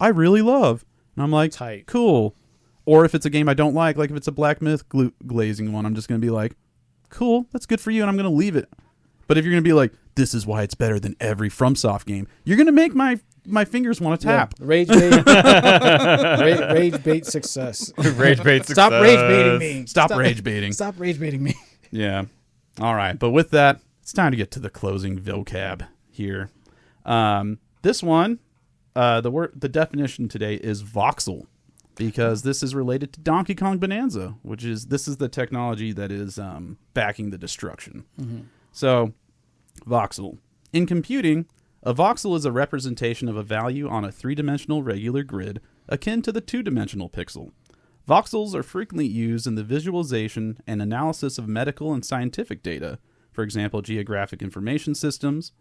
really love. And I'm like, tight. Cool. Or if it's a game I don't like if it's a Black Myth glazing one, I'm just going to be like, cool, that's good for you, and I'm going to leave it. But if you're going to be like, this is why it's better than every FromSoft game, you're going to make my fingers want to tap. Yeah. Rage bait. Rage bait success. Rage bait success. Stop rage baiting me. Stop rage baiting. Stop rage baiting me. Yeah. All right. But with that, it's time to get to the closing vocab here. This one, the definition today is voxel, because this is related to Donkey Kong Bananza, this is the technology that is backing the destruction. Mm-hmm. So, voxel. In computing, a voxel is a representation of a value on a three-dimensional regular grid akin to the two-dimensional pixel. Voxels are frequently used in the visualization and analysis of medical and scientific data, for example, geographic information systems.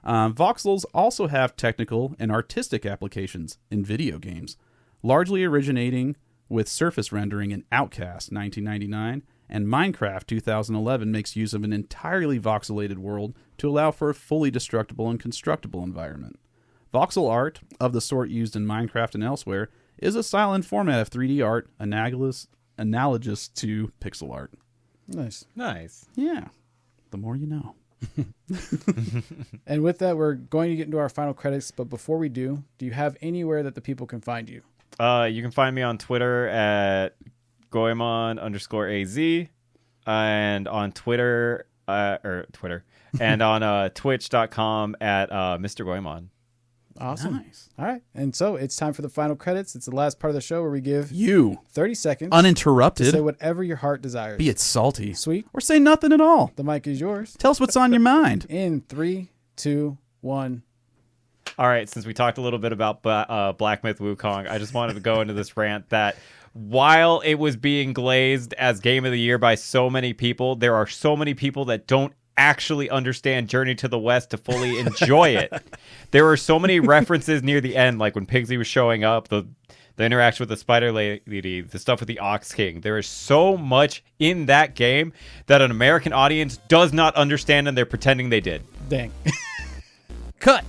Voxels also have technical and artistic applications in video games, largely originating with surface rendering in Outcast 1999, and Minecraft 2011 makes use of an entirely voxelated world to allow for a fully destructible and constructible environment. Voxel art, of the sort used in Minecraft and elsewhere, is a style and format of 3D art analogous to pixel art. Nice. Yeah. The more you know. And with that, we're going to get into our final credits, but before we do you have anywhere that the people can find you? You can find me on Twitter at Goemon_AZ, and on Twitter, and on Twitch.com at Mr. Goemon. Awesome. Nice. All right. And so it's time for the final credits. It's the last part of the show where we give you 30 seconds uninterrupted to say whatever your heart desires. Be it salty. Sweet. Or say nothing at all. The mic is yours. Tell us what's on your mind. In 3, 2, 1. All right. Since we talked a little bit about Black Myth Wukong, I just wanted to go into this rant that while it was being glazed as Game of the Year by so many people, there are so many people that don't actually understand Journey to the West to fully enjoy it. There were so many references near the end, like when Pigsy was showing up, the interaction with the Spider Lady, the stuff with the Ox King. There is so much in that game that an American audience does not understand, and they're pretending they did. Dang. Cut.